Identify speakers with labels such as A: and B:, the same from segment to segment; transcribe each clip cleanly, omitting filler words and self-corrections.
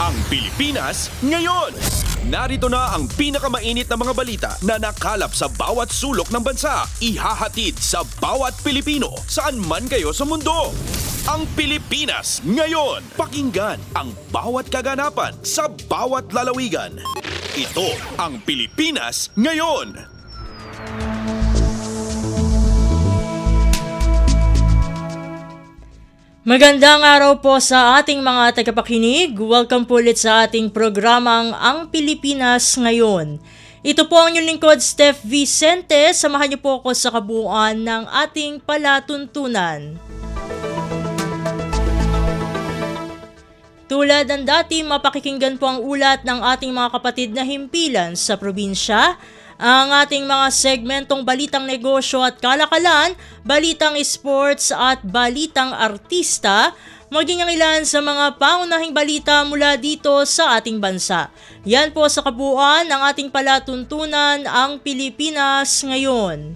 A: Ang Pilipinas ngayon. Narito na ang pinakamainit na mga balita na nakalap sa bawat sulok ng bansa. Ihahatid sa bawat Pilipino saan man kayo sa mundo. Ang Pilipinas ngayon. Pakinggan ang bawat kaganapan sa bawat lalawigan. Ito ang Pilipinas ngayon.
B: Magandang araw po sa ating mga tagapakinig. Welcome po ulit sa ating programang Ang Pilipinas Ngayon. Ito po ang inyong lingkod, Steph Vicente. Samahan niyo po ako sa kabuuan ng ating palatuntunan. Tulad ng dati, mapakikinggan po ang ulat ng ating mga kapatid na himpilan sa probinsya, ang ating mga segmentong balitang negosyo at kalakalan, balitang sports at balitang artista, maging ang ilan sa mga pangunahing balita mula dito sa ating bansa. Yan po sa kabuuan ng ating palatuntunan, Ang Pilipinas Ngayon.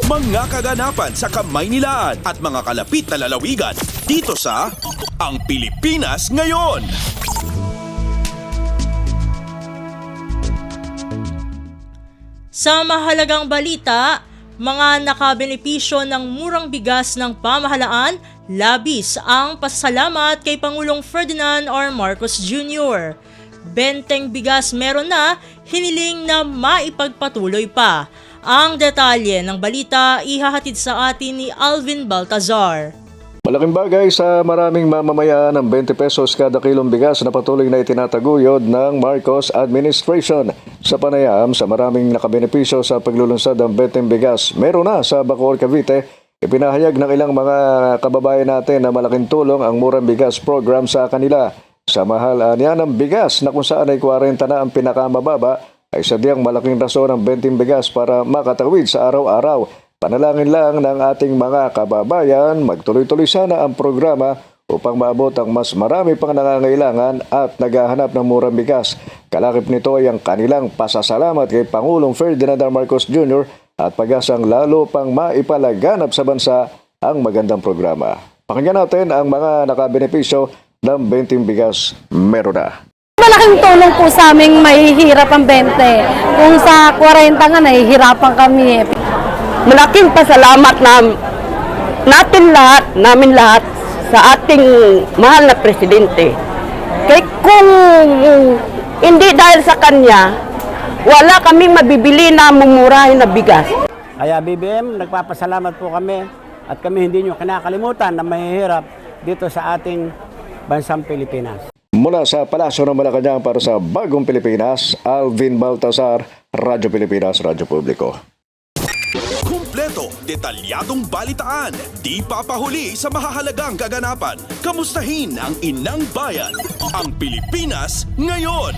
A: Mga kaganapan sa Kamaynilaan at mga kalapit na lalawigan dito sa Ang Pilipinas Ngayon.
B: Sa mahalagang balita, mga nakabenepisyo ng murang bigas ng pamahalaan, labis ang pasasalamat kay Pangulong Ferdinand R. Marcos Jr. 20 bigas meron na, hiniling na maipagpatuloy pa. Ang detalye ng balita ihahatid sa atin ni Alvin Baltazar.
C: Malaking bagay sa maraming mamamayan ng 20 pesos kada kilong bigas na patuloy na itinataguyod ng Marcos Administration. Sa panayam sa maraming nakabenepisyo sa paglulunsad ng 20 bigas, meron na sa Bacoor, Cavite, ipinahayag ng ilang mga kababayan natin na malaking tulong ang murang bigas program sa kanila. Sa mahal niya ng bigas na kung saan ay 40 na ang pinakamababa, ay sadyang malaking rason ang 20 bigas para makatawid sa araw-araw. Panalangin lang ng ating mga kababayan, magtuloy-tuloy sana ang programa upang maabot ang mas marami pang nangangailangan at naghahanap ng murang bigas. Kalakip nito ay ang kanilang pasasalamat kay Pangulong Ferdinand R. Marcos Jr. at pag-asang lalo pang maipalaganap sa bansa ang magandang programa. Pakinggan natin ang mga nakabenepisyo ng 20 bigas meron na.
D: Malaking tulong po sa aming mahihirap ang 20. Kung sa 40 nga, nahihirapan kami.
E: Malaking pasalamat namin lahat sa ating mahal na presidente. Kaya kung hindi dahil sa kanya, wala kaming mabibili na mumurahin na bigas.
F: Kaya BBM, nagpapasalamat po kami at kami hindi nyo kinakalimutan na mahihirap dito sa ating bansang Pilipinas.
C: Mula sa Palasyo ng Malacanang para sa Bagong Pilipinas, Alvin Baltazar, Radyo Pilipinas, Radyo Publiko.
A: Kumpleto, detalyadong balitaan, di papahuli sa mahahalagang kaganapan. Kamustahin ang inang bayan, ang Pilipinas ngayon.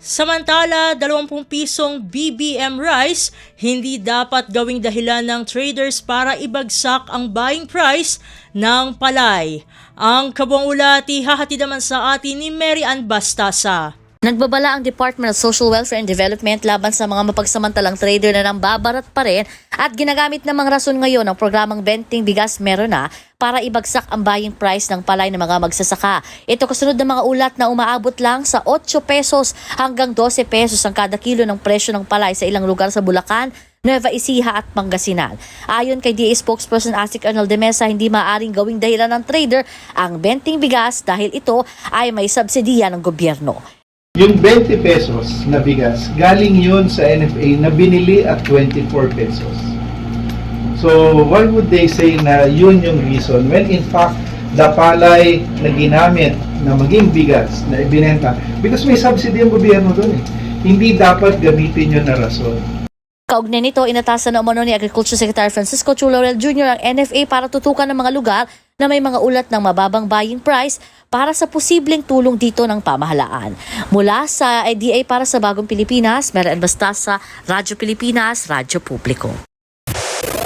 B: Samantala, 20 pisong BBM rice hindi dapat gawing dahilan ng traders para ibagsak ang buying price ng palay. Ang kabuang ulat ihahatid naman sa atin ni Mary Ann Bastasa.
G: Nagbabala ang Department of Social Welfare and Development laban sa mga mapagsamantalang trader na nambabarat pa rin at ginagamit ng mga rason ngayon ang programang Benting Bigas Meron Na para ibagsak ang buying price ng palay ng mga magsasaka. Ito kasunod ng mga ulat na umaabot lang sa 8 pesos hanggang 12 pesos ang kada kilo ng presyo ng palay sa ilang lugar sa Bulacan, Nueva Ecija at Pangasinan. Ayon kay DA spokesperson Asik Arnel de Mesa, hindi maaaring gawing dahilan ng trader ang Benting Bigas dahil ito ay may subsidiya ng gobyerno.
H: Yung 20 pesos na bigas, galing yun sa NFA na binili at 24 pesos. So, why would they say na yun yung reason when in fact, the palay na ginamit na maging bigas na ibinenta, because may subsidy ang gobyerno doon eh. Hindi dapat gamitin yun na rason.
G: Kaugnay nito, inatasan na umano ni Agriculture Secretary Francisco Chu Laurel Jr. ang NFA para tutukan ng mga lugar na may mga ulat ng mababang buying price para sa posibleng tulong dito ng pamahalaan. Mula sa DA para sa Bagong Pilipinas, Mary Ann Bastasa, Radyo Pilipinas, Radyo Publiko.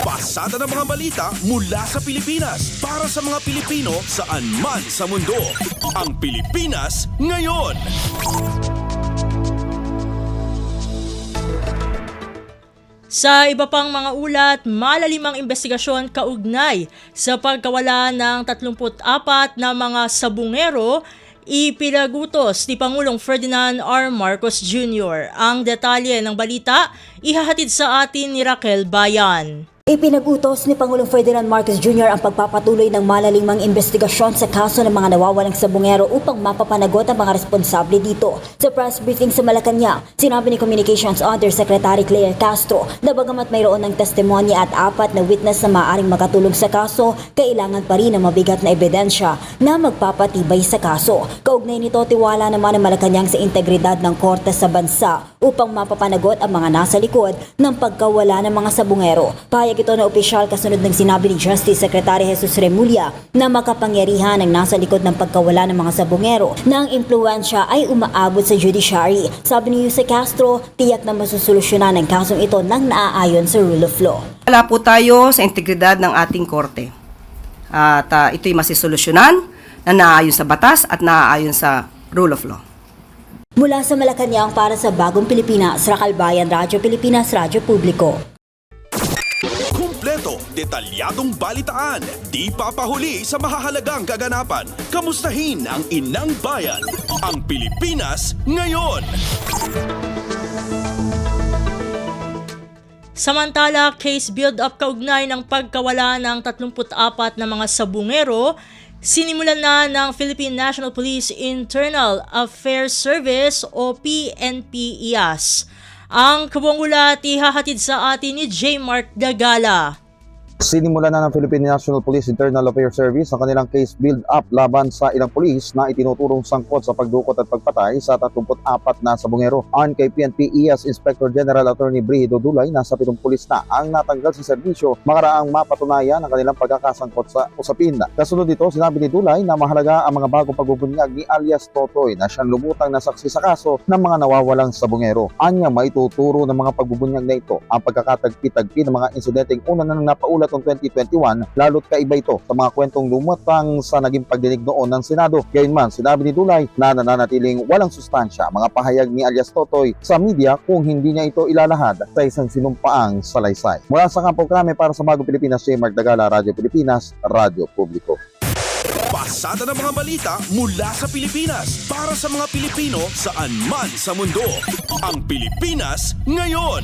A: Pasada ng mga balita mula sa Pilipinas para sa mga Pilipino saan man sa mundo. Ang Pilipinas ngayon.
B: Sa iba pang mga ulat, malalimang investigasyon kaugnay sa pagkawala ng 34 na mga sabungero ipinagutos ni Pangulong Ferdinand R. Marcos Jr. Ang detalye ng balita, ihahatid sa atin ni Raquel Bayan.
I: Ipinagutos ni Pangulong Ferdinand Marcos Jr. ang pagpapatuloy ng malalimang investigasyon sa kaso ng mga nawawalang sabungero upang mapapanagot ang mga responsable dito. Sa press briefing sa Malacanang, sinabi ni Communications Undersecretary Claire Castro na bagamat mayroon ng testimonya at 4 na witness na maaaring makatulong sa kaso, kailangan pa rin ng mabigat na ebidensya na magpapatibay sa kaso. Kaugnay nito, tiwala naman ng Malacanang sa integridad ng korte sa bansa upang mapapanagot ang mga nasa likod ng pagkawala ng mga sabungero. Payag ito na opisyal kasunod ng sinabi ni Justice Secretary Jesus Remulla na makapangyarihan ang nasa likod ng pagkawala ng mga sabungero na ang impluensya ay umaabot sa judiciary. Sabi ni Jose Castro, tiyak na masusolusyonan ang kasong ito nang naaayon sa rule of law.
J: Wala po tayo sa integridad ng ating korte. At ito'y masisolusyonan na naaayon sa batas at naaayon sa rule of law.
I: Mula sa Malacanang para sa Bagong Pilipinas, Raquel Bayan, Radyo Pilipinas, Radyo Publiko.
A: Kumpleto, detalyadong balitaan, di papahuli sa mahahalagang kaganapan. Kamustahin ang inang bayan, ang Pilipinas ngayon.
B: Samantala, case build-up kaugnay ng pagkawala ng 34 na mga sabungero, sinimulan na ng Philippine National Police Internal Affairs Service o PNP-IAS. Ang kabuang ulat ihahatid sa atin ni J. Mark Dagala.
K: Sinimula na ng Philippine National Police Internal Affairs Service ang kanilang case build-up laban sa ilang pulis na itinuturong sangkot sa pagdukot at pagpatay sa 34 na sabungero. Ayon kay PNP-IAS Inspector General Attorney Brigido Dulay, nasa 7 pulis na ang natanggal sa serbisyo makaraang mapatunayan ang kanilang pagkakasangkot sa usapin. Kasunod dito, sinabi ni Dulay na mahalaga ang mga bagong pagbubunyag ni alias Totoy na siyang lumutang na saksi sa kaso ng mga nawawalang sabungero. Anya, maituturo ng mga pagbubunyag na ito ang pagkakatagpi-tagpi ng mga insidenteng una na napaulat noong 2021, lalo't kaiba ito sa mga kwentong lumutang sa naging pagdinig noon ng Senado. Gayunman, sinabi ni Dulay na nananatiling walang sustansya mga pahayag ni alias Totoy sa media kung hindi niya ito ilalahad sa isang sinumpaang salaysay. Mula sa Kampo Krame para sa Bagong Pilipinas, J. Mark Dagala, Radyo Pilipinas, Radyo Publiko.
A: Pasada ng mga balita mula sa Pilipinas para sa mga Pilipino saan man sa mundo. Ang Pilipinas ngayon.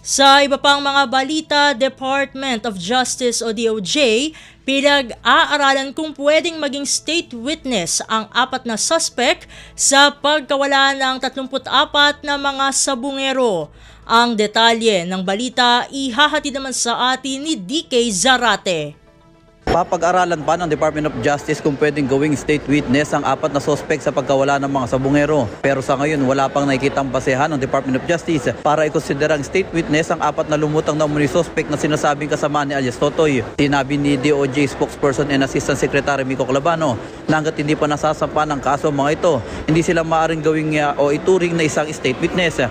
B: Sa iba pang mga balita, Department of Justice o DOJ, pinag-aaralan kung pwedeng maging state witness ang 4 na suspect sa pagkawala ng 34 na mga sabungero. Ang detalye ng balita ihahatid naman sa atin ni DK Zarate.
L: Papag-aralan pa ng Department of Justice kung pwedeng gawing state witness ang 4 na suspect sa pagkawala ng mga sabungero. Pero sa ngayon, wala pang nakikitang basehan ng Department of Justice para ikonsiderang state witness ang 4 na lumutang na umano'y suspect na sinasabing kasama ni alias Totoy. Sinabi ni DOJ spokesperson and Assistant Secretary Mico Calabano na hanggat hindi pa nasasampa ng kaso mga ito, hindi sila maaaring gawing o ituring na isang state witness.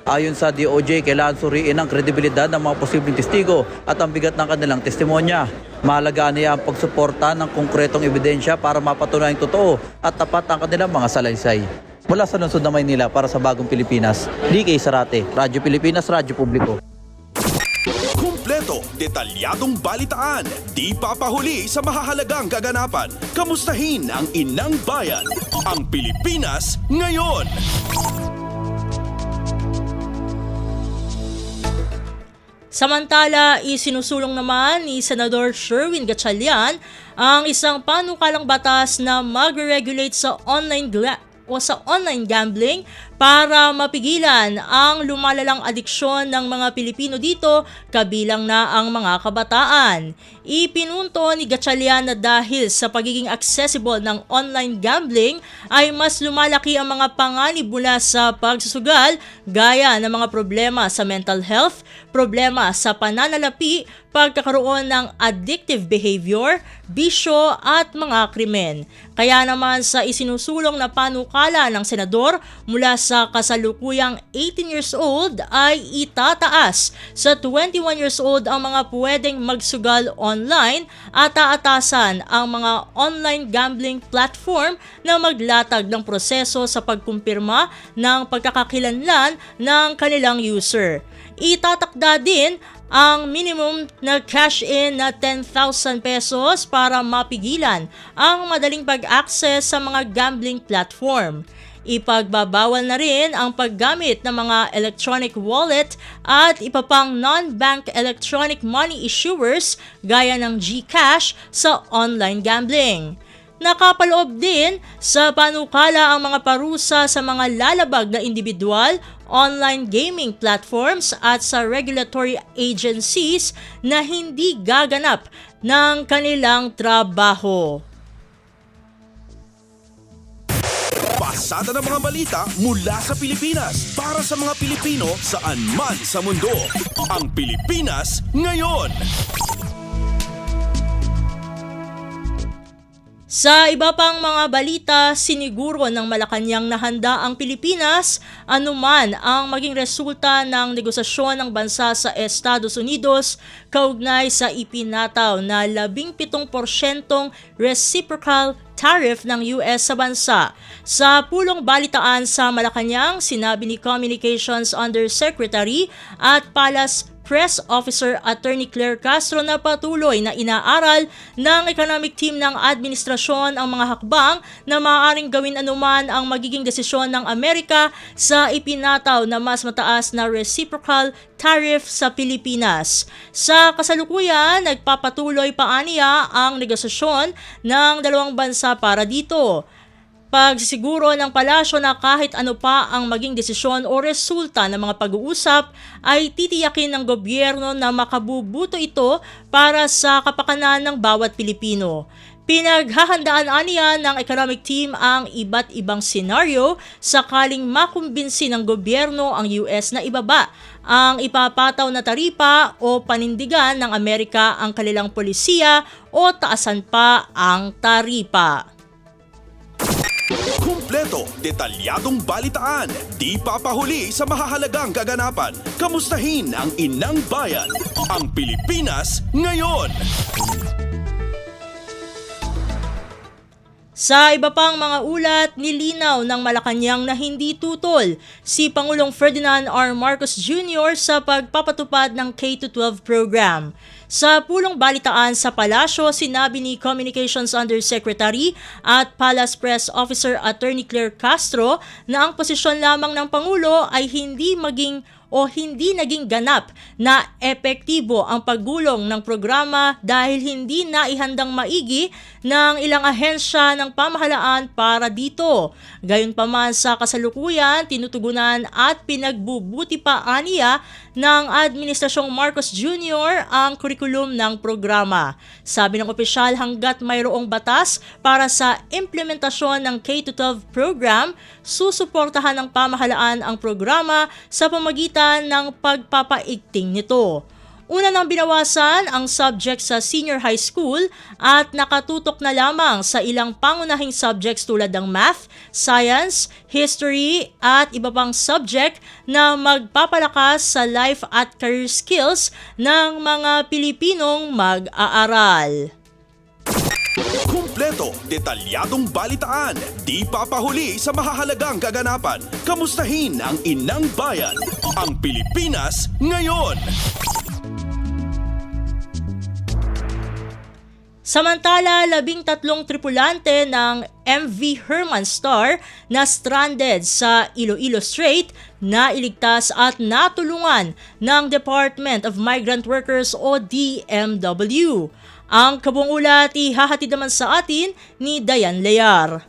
L: Ayon sa DOJ, kailangan suriin ang kredibilidad ng mga posibleng testigo at ang bigat ng kanilang testimonya. Mahalaga niya ang pagsuporta ng konkretong ebidensya para mapatunayang totoo at tapat ang kanilang mga salaysay. Mula sa lungsod ng Maynila para sa Bagong Pilipinas, DK Zarate, Radyo Pilipinas, Radyo Publiko.
A: Kumpleto, detalyadong balitaan, di papahuli sa mahahalagang kaganapan. Kamustahin ang inang bayan, ang Pilipinas ngayon.
B: Samantala, isinusulong naman ni Senador Sherwin Gatchalian ang isang panukalang batas na magre-regulate sa online gambling para mapigilan ang lumalalang adiksyon ng mga Pilipino dito, kabilang na ang mga kabataan. Ipinunto ni Gatchalian na dahil sa pagiging accessible ng online gambling ay mas lumalaki ang mga panganib mula sa pagsusugal gaya ng mga problema sa mental health, problema sa pananalapi, pagkakaroon ng addictive behavior, bisyo at mga krimen. Kaya naman sa isinusulong na panukala ng senador mula sa kasalukuyang 18 years old ay itataas sa 21 years old ang mga pwedeng magsugal online at taatasan ang mga online gambling platform na maglatag ng proseso sa pagkumpirma ng pagkakakilanlan ng kanilang user. Itatakda din ang minimum na cash-in na 10,000 pesos para mapigilan ang madaling pag-access sa mga gambling platform. Ipagbabawal na rin ang paggamit ng mga electronic wallet at iba pang non-bank electronic money issuers gaya ng GCash sa online gambling. Nakapaloob din sa panukala ang mga parusa sa mga lalabag na individual, online gaming platforms at sa regulatory agencies na hindi gaganap ng kanilang trabaho.
A: Pasada ng mga balita mula sa Pilipinas para sa mga Pilipino saan man sa mundo. Ang Pilipinas ngayon.
B: Sa iba pang mga balita, siniguro ng Malacanang na handa ang Pilipinas anuman ang maging resulta ng negosasyon ng bansa sa Estados Unidos kaugnay sa ipinataw na 17% reciprocal tariff ng US sa bansa. Sa pulong balitaan sa Malacanang, sinabi ni Communications Undersecretary at Palace Press Officer Attorney Claire Castro na patuloy na inaaral ng economic team ng administrasyon ang mga hakbang na maaaring gawin anuman ang magiging desisyon ng Amerika sa ipinataw na mas mataas na reciprocal tariff sa Pilipinas. Sa kasalukuyan, nagpapatuloy pa aniya ang negosasyon ng dalawang bansa para dito. Pagsisiguro ng palasyo na kahit ano pa ang maging desisyon o resulta ng mga pag-uusap ay titiyakin ng gobyerno na makabubuto ito para sa kapakanan ng bawat Pilipino. Pinaghahandaan aniya ng economic team ang iba't ibang senaryo sakaling makumbinsi ng gobyerno ang US na ibaba ang ipapataw na taripa o panindigan ng Amerika ang kanilang polisiya o taasan pa ang taripa.
A: Kumpleto, detalyadong balitaan, di papahuli sa mahahalagang kaganapan. Kamustahin ang inang bayan, ang Pilipinas ngayon.
B: Sa iba pang mga ulat, nilinaw ng Malacanang na hindi tutol si Pangulong Ferdinand R. Marcos Jr. sa pagpapatupad ng K-12 program. Sa pulong balitaan sa Palasyo, sinabi ni Communications Undersecretary at Palace Press Officer Attorney Claire Castro na ang posisyon lamang ng Pangulo ay hindi naging ganap na epektibo ang paggulong ng programa dahil hindi naihandang maigi ng ilang ahensya ng pamahalaan para dito. Gayunpaman sa kasalukuyan, tinutugunan at pinagbubuti pa aniya ng Administrasyong Marcos Jr. ang kurikulum ng programa. Sabi ng opisyal, hanggat mayroong batas para sa implementasyon ng K-12 program, susuportahan ng pamahalaan ang programa sa pamagitan ng pagpapaigting nito. Una nang binawasan ang subject sa senior high school at nakatutok na lamang sa ilang pangunahing subjects tulad ng math, science, history at iba pang subject na magpapalakas sa life at career skills ng mga Pilipinong mag-aaral.
A: Kumpleto, detalyadong balitaan, di papahuli sa mahahalagang kaganapan. Kamustahin ang inang bayan, ang Pilipinas ngayon.
B: Samantala, 13 tripulante ng MV Herman Star na stranded sa Iloilo Strait na iligtas at natulungan ng Department of Migrant Workers o DMW. Ang kabuong ulat ihahatid naman sa atin ni Dayan Lear.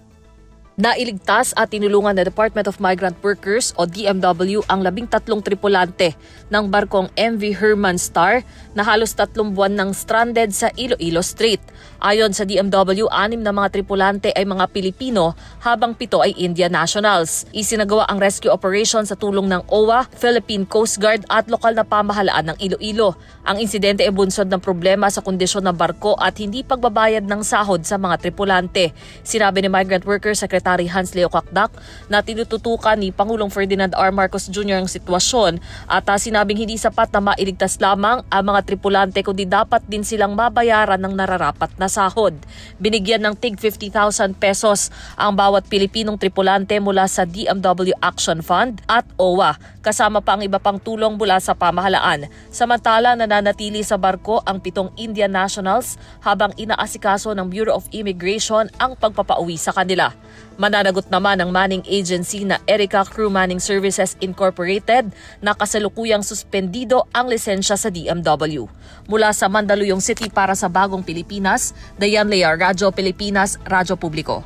M: Nailigtas at tinulungan ng Department of Migrant Workers o DMW ang 13 tripulante ng barkong MV Herman Star na halos 3 buwan nang stranded sa Iloilo Strait. Ayon sa DMW, 6 na mga tripulante ay mga Pilipino habang 7 ay Indian nationals. Isinagawa ang rescue operation sa tulong ng OWA, Philippine Coast Guard at lokal na pamahalaan ng Iloilo. Ang insidente ay bunsod ng problema sa kondisyon ng barko at hindi pagbabayad ng sahod sa mga tripulante. Sinabi ni Migrant Workers Secretary Secretary Hans Leo Kakdak na tinututukan ni Pangulong Ferdinand R. Marcos Jr. ang sitwasyon at sinabing hindi sapat na mailigtas lamang ang mga tripulante kundi dapat din silang mabayaran ng nararapat na sahod. Binigyan ng tig 50,000 pesos ang bawat Pilipinong tripulante mula sa DMW Action Fund at OWA, kasama pa ang iba pang tulong mula sa pamahalaan. Samantala, nananatili sa barko ang 7 Indian nationals habang inaasikaso ng Bureau of Immigration ang pagpapauwi sa kanila. Mananagot naman ang manning agency na Erica Crew Manning Services Incorporated na kasalukuyang suspendido ang lisensya sa DMW. Mula sa Mandaluyong City para sa Bagong Pilipinas, Dayan Lea, Radyo Pilipinas, Radyo Publiko.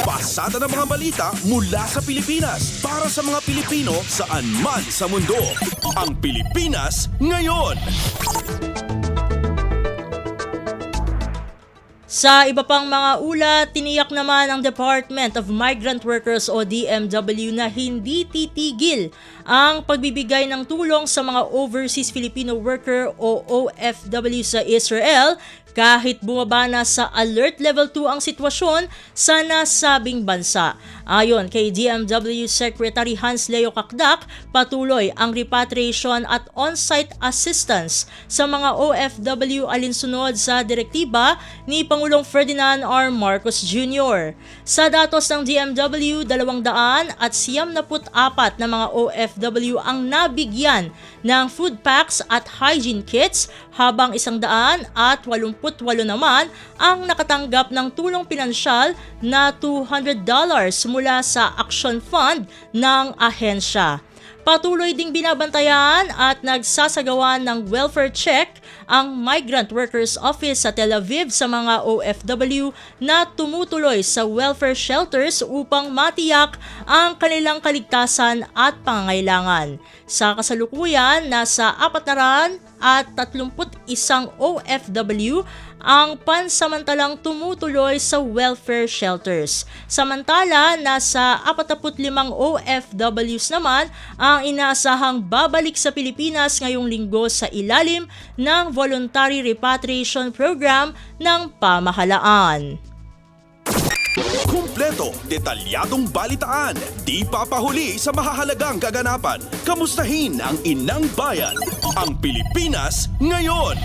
A: Pasada ng mga balita mula sa Pilipinas para sa mga Pilipino saan man sa mundo. Ang Pilipinas ngayon.
B: Sa iba pang mga ulat, tiniyak naman ng Department of Migrant Workers o DMW na hindi titigil ang pagbibigay ng tulong sa mga Overseas Filipino Worker o OFW sa Israel kahit bumaba na sa Alert Level 2 ang sitwasyon sa nasabing bansa. Ayon kay DMW Secretary Hans Leo Kakdak, patuloy ang repatriation at on-site assistance sa mga OFW alinsunod sa direktiba ni Pangulong Ferdinand R. Marcos Jr. Sa datos ng DMW, 294 na mga OFW ang nabigyan ng food packs at hygiene kits habang 188 naman ang nakatanggap ng tulong pinansyal na $200 mula sa Action Fund ng ahensya. Patuloy ding binabantayan at nagsasagawa ng welfare check ang Migrant Workers Office sa Tel Aviv sa mga OFW na tumutuloy sa welfare shelters upang matiyak ang kanilang kaligtasan at pangangailangan. Sa kasalukuyan, nasa 431 OFW ang pansamantalang tumutuloy sa welfare shelters. Samantala, nasa 45 OFWs naman ang inaasahang babalik sa Pilipinas ngayong linggo sa ilalim ng Voluntary Repatriation Program ng pamahalaan.
A: Kumpleto, detalyadong balitaan, di papahuli sa mahahalagang kaganapan. Kamustahin ang inang bayan, ang Pilipinas ngayon.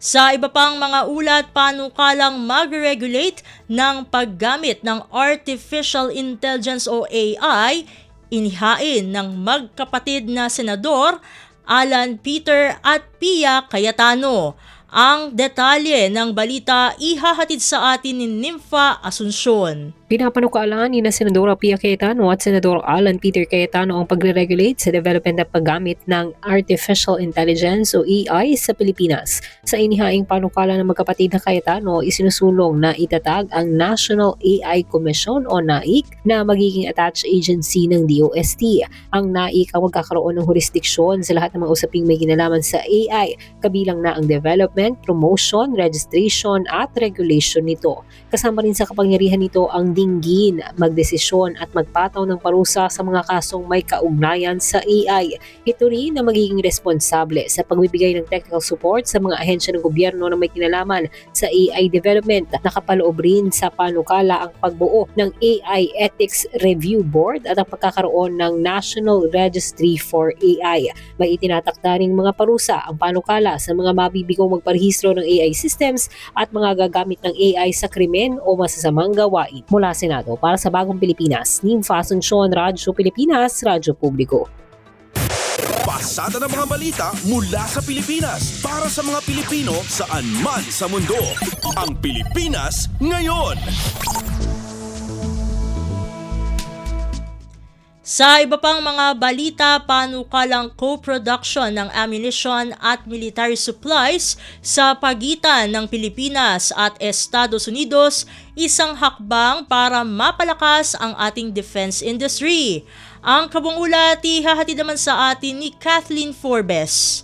B: Sa iba pang mga ulat, panukalang mag-regulate ng paggamit ng Artificial Intelligence o AI, inihain ng magkapatid na senador Alan Peter at Pia Cayetano. Ang detalye ng balita ihahatid sa atin ni Nympha Asuncion.
N: Pinapanukalaan ni Senadora Pia Cayetano at Senador Alan Peter Cayetano ang pagre-regulate sa development at paggamit ng Artificial Intelligence o AI sa Pilipinas. Sa inihaing panukala ng magkapatid na Cayetano, isinusulong na itatag ang National AI Commission o NAIC na magiging attached agency ng DOST. Ang NAIC ang magkakaroon ng jurisdiksyon sa lahat ng mga usaping may kinalaman sa AI, kabilang na ang development, promotion, registration at regulation nito. Kasama rin sa kapangyarihan nito ang dinggin, magdesisyon at magpataw ng parusa sa mga kasong may kaugnayan sa AI. Ito rin na magiging responsable sa pagbibigay ng technical support sa mga ahensya ng gobyerno na may kinalaman sa AI development. Nakapaloob rin sa panukala ang pagbuo ng AI Ethics Review Board at ang pagkakaroon ng National Registry for AI. May itinatakda ring mga parusa ang panukala sa mga mabibigong magparehistro ng AI systems at mga gagamit ng AI sa krimen o masasamang gawain. Mula Senado, para sa Bagong Pilipinas, Nympha Asuncion, Radyo Pilipinas, Radyo Publiko.
A: Pasada ng mga balita mula sa Pilipinas para sa mga Pilipino saan man sa mundo. Ang Pilipinas ngayon.
B: Sa iba pang mga balita, panukalang co-production ng ammunition at military supplies sa pagitan ng Pilipinas at Estados Unidos, isang hakbang para mapalakas ang ating defense industry. Ang kabuong ulat ihahatid naman sa atin ni Kathleen Forbes.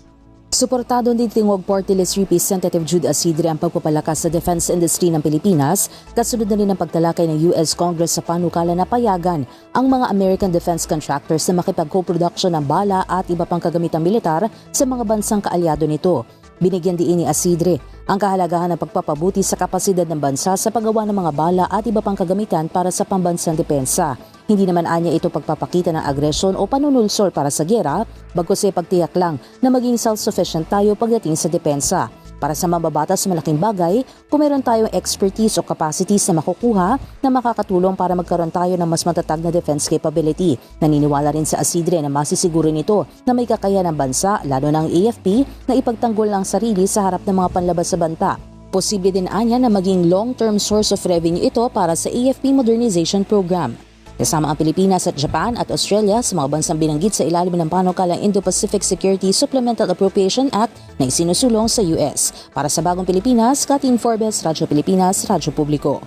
O: Suportado ni Tingog Party List Representative Jude Asidre ang pagpapalakas sa defense industry ng Pilipinas, kasunod na rin ang pagtalakay ng US Congress sa panukala na payagan ang mga American defense contractors na makipag-co-production ng bala at iba pang kagamitang militar sa mga bansang kaalyado nito. Binigyan diin ni Asidre ang kahalagahan ng pagpapabuti sa kapasidad ng bansa sa paggawa ng mga bala at iba pang kagamitan para sa pambansang depensa. Hindi naman anya ito pagpapakita ng agresyon o panunulsol para sa giyera, bagkus ay pagtiyak lang na maging self-sufficient tayo pagdating sa depensa. Para sa mababatas sa malaking bagay, kung meron tayong expertise o capacities na makukuha na makakatulong para magkaroon tayo ng mas matatag na defense capability. Naniniwala rin sa Asidre na masisiguro nito na may kakayahan ng bansa, lalo na ang AFP, na ipagtanggol ang sarili sa harap ng mga panlabas sa banta. Posible din anya na maging long-term source of revenue ito para sa AFP Modernization Program. Kasama ang Pilipinas at Japan at Australia sa mga bansang binanggit sa ilalim ng panukalang Indo-Pacific Security Supplemental Appropriation Act na isinusulong sa US. Para sa Bagong Pilipinas, Katin Forbes, Radyo Pilipinas, Radyo Publiko.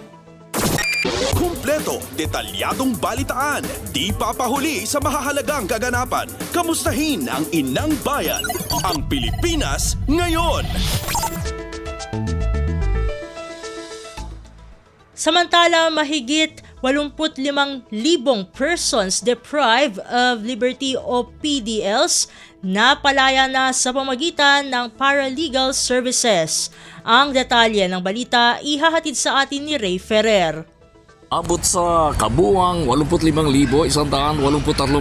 A: Kumpleto, detalyadong balitaan, di papahuli sa mahahalagang kaganapan. Kamustahin ang inang bayan, ang Pilipinas ngayon.
B: Samantala, mahigit 85,000 persons deprived of liberty o PDLs na palaya na sa pamagitan ng paralegal services. Ang detalye ng balita ihahatid sa atin ni Ray Ferrer.
P: Abot sa kabuang 85,183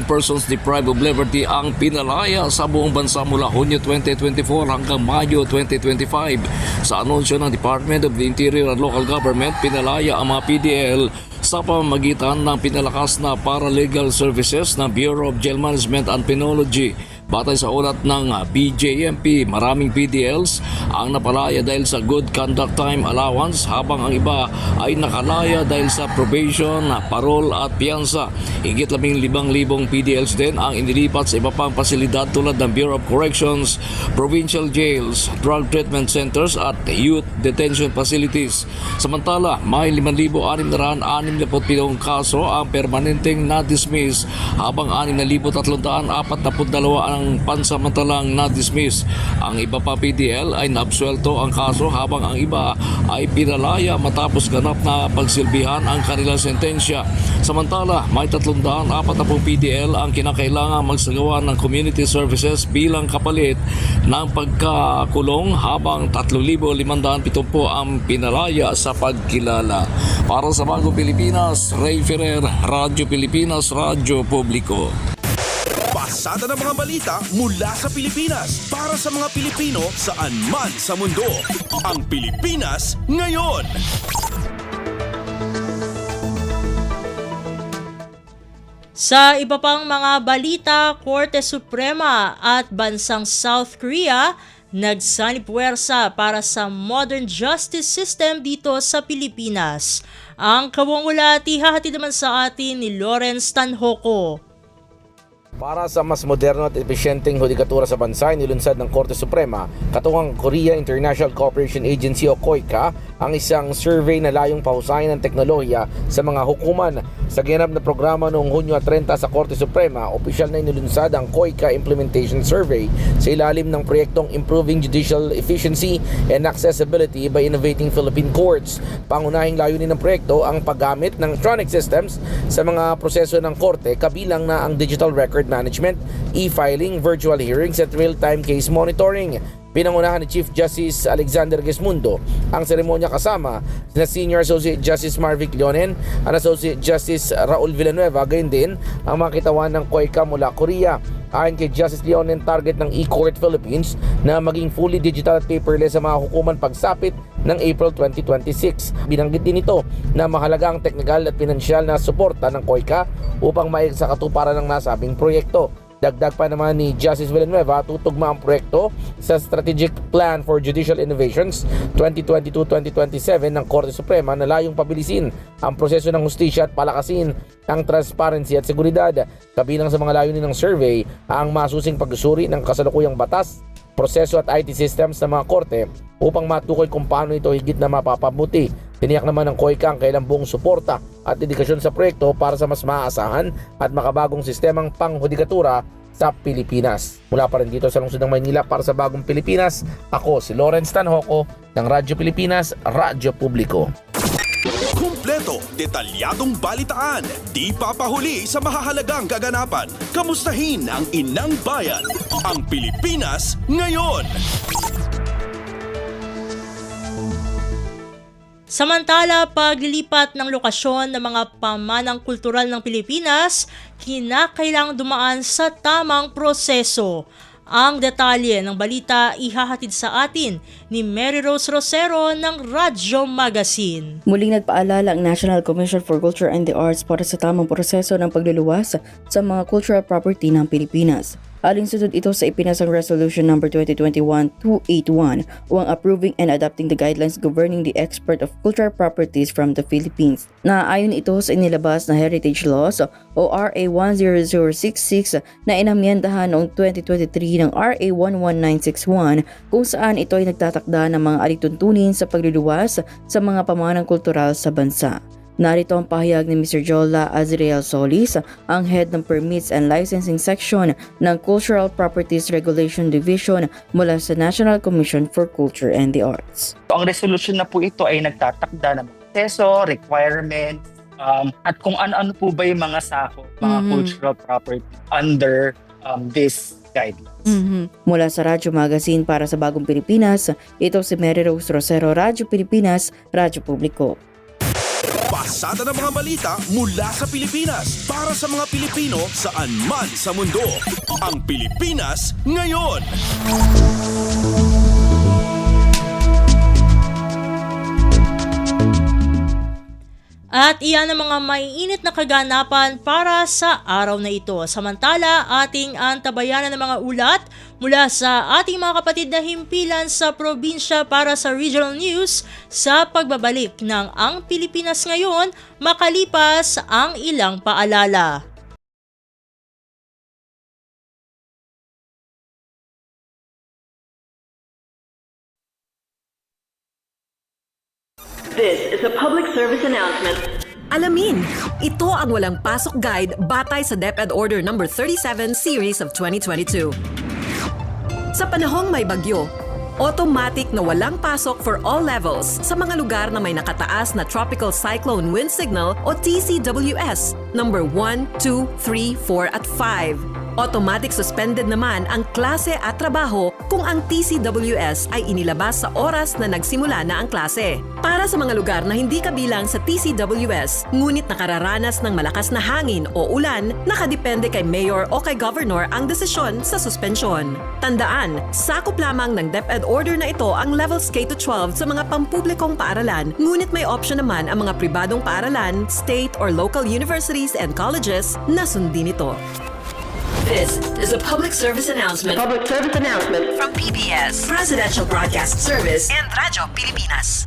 P: persons deprived of liberty ang pinalaya sa buong bansa mula Hunyo 2024 hanggang Mayo 2025. Sa anunsyo ng Department of the Interior and Local Government, pinalaya ang mga PDL sa pamamagitan ng pinalakas na paralegal services ng Bureau of Jail Management and Penology. Batay sa ulat ng BJMP, maraming PDLs ang napalaya dahil sa good conduct time allowance habang ang iba ay nakalaya dahil sa probation, parole at piyansa. Higit 15,000 PDLs din ang inilipat sa iba pang pasilidad tulad ng Bureau of Corrections, provincial jails, drug treatment centers at youth detention facilities. Samantala, may 5,667 kaso ang permanenteng na-dismiss habang 6,342 ang pansamantalang na-dismiss. Ang iba pa PDL ay naabsuelto ang kaso habang ang iba ay pinalaya matapos ganap na pagsilbihan ang kanilang sentensya. Samantala, may 340 PDL ang kinakailangan magsagawa ng community services bilang kapalit ng pagkakulong habang 3,570 ang pinalaya sa pagkilala. Para sa Bagong Pilipinas, Ray Ferrer, Radyo Pilipinas, Radyo Publiko.
A: Pasada ng mga balita mula sa Pilipinas para sa mga Pilipino saan man sa mundo. Ang Pilipinas ngayon.
B: Sa iba pang mga balita, Korte Suprema at bansang South Korea nagsanib-puwersa para sa modern justice system dito sa Pilipinas. Ang kabuang ulat ihahatid naman sa atin ni Lawrence Tanhoco.
Q: Para sa mas moderno at epesyenteng hudikatura sa bansa, nilunsad ng Korte Suprema, katuwang Korea International Cooperation Agency o KOICA, ang isang survey na layong pahusayin ng teknolohiya sa mga hukuman. Sa ginanap na programa noong Hunyo 30 sa Korte Suprema, opisyal na inilunsad ang KOICA Implementation Survey sa ilalim ng proyektong Improving Judicial Efficiency and Accessibility by Innovating Philippine Courts. Pangunahing layunin ng proyekto ang paggamit ng electronic systems sa mga proseso ng korte, kabilang na ang digital record management, e-filing, virtual hearings at real-time case monitoring. Pinangunahan ni Chief Justice Alexander Gesmundo ang seremonya kasama na Senior Associate Justice Marvic Leonen at Associate Justice Raul Villanueva, gayon din ang mga kitawan ng KOICA mula Korea. Ayon kay Justice Leonen, target ng eCourt Philippines na maging fully digital at paperless sa mga hukuman pagsapit ng April 2026. Binanggit din ito na mahalaga ang technical at pinansyal na suporta ng KOICA upang maisa katuparan ng nasabing proyekto. Dagdag pa naman ni Justice Villanueva, tutugma ang proyekto sa Strategic Plan for Judicial Innovations 2022-2027 ng Korte Suprema na layong pabilisin ang proseso ng hustisya at palakasin ang transparency at seguridad. Kabilang sa mga layunin ng survey ang masusing pagsusuri ng kasalukuyang batas, proseso at IT systems ng mga korte upang matukoy kung paano ito higit na mapapabuti. Tiniyak naman ng KOICA ang kailang buong suporta at dedikasyon sa proyekto para sa mas maaasahan at makabagong sistemang panghudikatura sa Pilipinas. Mula pa rin dito sa lungsod ng Maynila para sa Bagong Pilipinas, ako si Lawrence Tanhoco ng Radyo Pilipinas, Radyo Publiko.
A: Kumpleto, detalyadong balitaan, di papahuli sa mahahalagang kaganapan. Kamustahin ang inang bayan, ang Pilipinas ngayon.
B: Samantala, paglilipat ng lokasyon ng mga pamanang kultural ng Pilipinas, kinakailangang dumaan sa tamang proseso. Ang detalye ng balita ihahatid sa atin ni Mary Rose Rosero ng Radyo Magazine.
R: Muling nagpaalala ang National Commission for Culture and the Arts para sa tamang proseso ng pagluluwas sa mga cultural property ng Pilipinas. Alinsunod ito sa ipinasang Resolution No. 2021-281 o ang approving and adopting the guidelines governing the export of cultural properties from the Philippines. Naaayon ito sa inilabas na Heritage Laws o RA 10066 na inamyendahan noong 2023 ng RA 11961 kung saan ito ay nagtatakda ng mga alituntunin sa pagluluwas sa mga pamanang kultural sa bansa. Narito ang pahayag ni Mr. Jola Azriel Solis, ang head ng Permits and Licensing Section ng Cultural Properties Regulation Division mula sa National Commission for Culture and the Arts.
S: Ang resolution na po ito ay nagtatakda ng proseso, requirements, at kung ano-ano po ba yung mga sakop, mga cultural property under this guidelines.
R: Mula sa Radyo Magazine para sa Bagong Pilipinas, ito si Mary Rose Rosero, Radyo Pilipinas, Radyo Publiko.
A: Pasada ng mga balita mula sa Pilipinas para sa mga Pilipino saan man sa mundo. Ang Pilipinas ngayon.
B: At iyan ang mga maiinit na kaganapan para sa araw na ito. Samantala, ating antabayanan ng mga ulat mula sa ating mga kapatid na himpilan sa probinsya para sa regional news sa pagbabalik ng Ang Pilipinas Ngayon makalipas ang ilang paalala.
T: This is a public service announcement. Alamin, ito ang walang pasok guide batay sa DepEd Order No. 37 Series of 2022. Sa panahong may bagyo, automatic na walang pasok for all levels sa mga lugar na may nakataas na Tropical Cyclone Wind Signal o TCWS No. 1, 2, 3, 4 at 5. Automatic suspended naman ang klase at trabaho kung ang TCWS ay inilabas sa oras na nagsimula na ang klase. Para sa mga lugar na hindi kabilang sa TCWS, ngunit nakararanas ng malakas na hangin o ulan, nakadepende kay Mayor o kay Governor ang desisyon sa suspensyon. Tandaan, sakop lamang ng DepEd order na ito ang levels K-12 sa mga pampublikong paaralan, ngunit may option naman ang mga pribadong paaralan, state or local universities and colleges na sundin ito. This is a public service announcement. Public service announcement from PBS, Presidential Broadcast Service, and Radyo Pilipinas.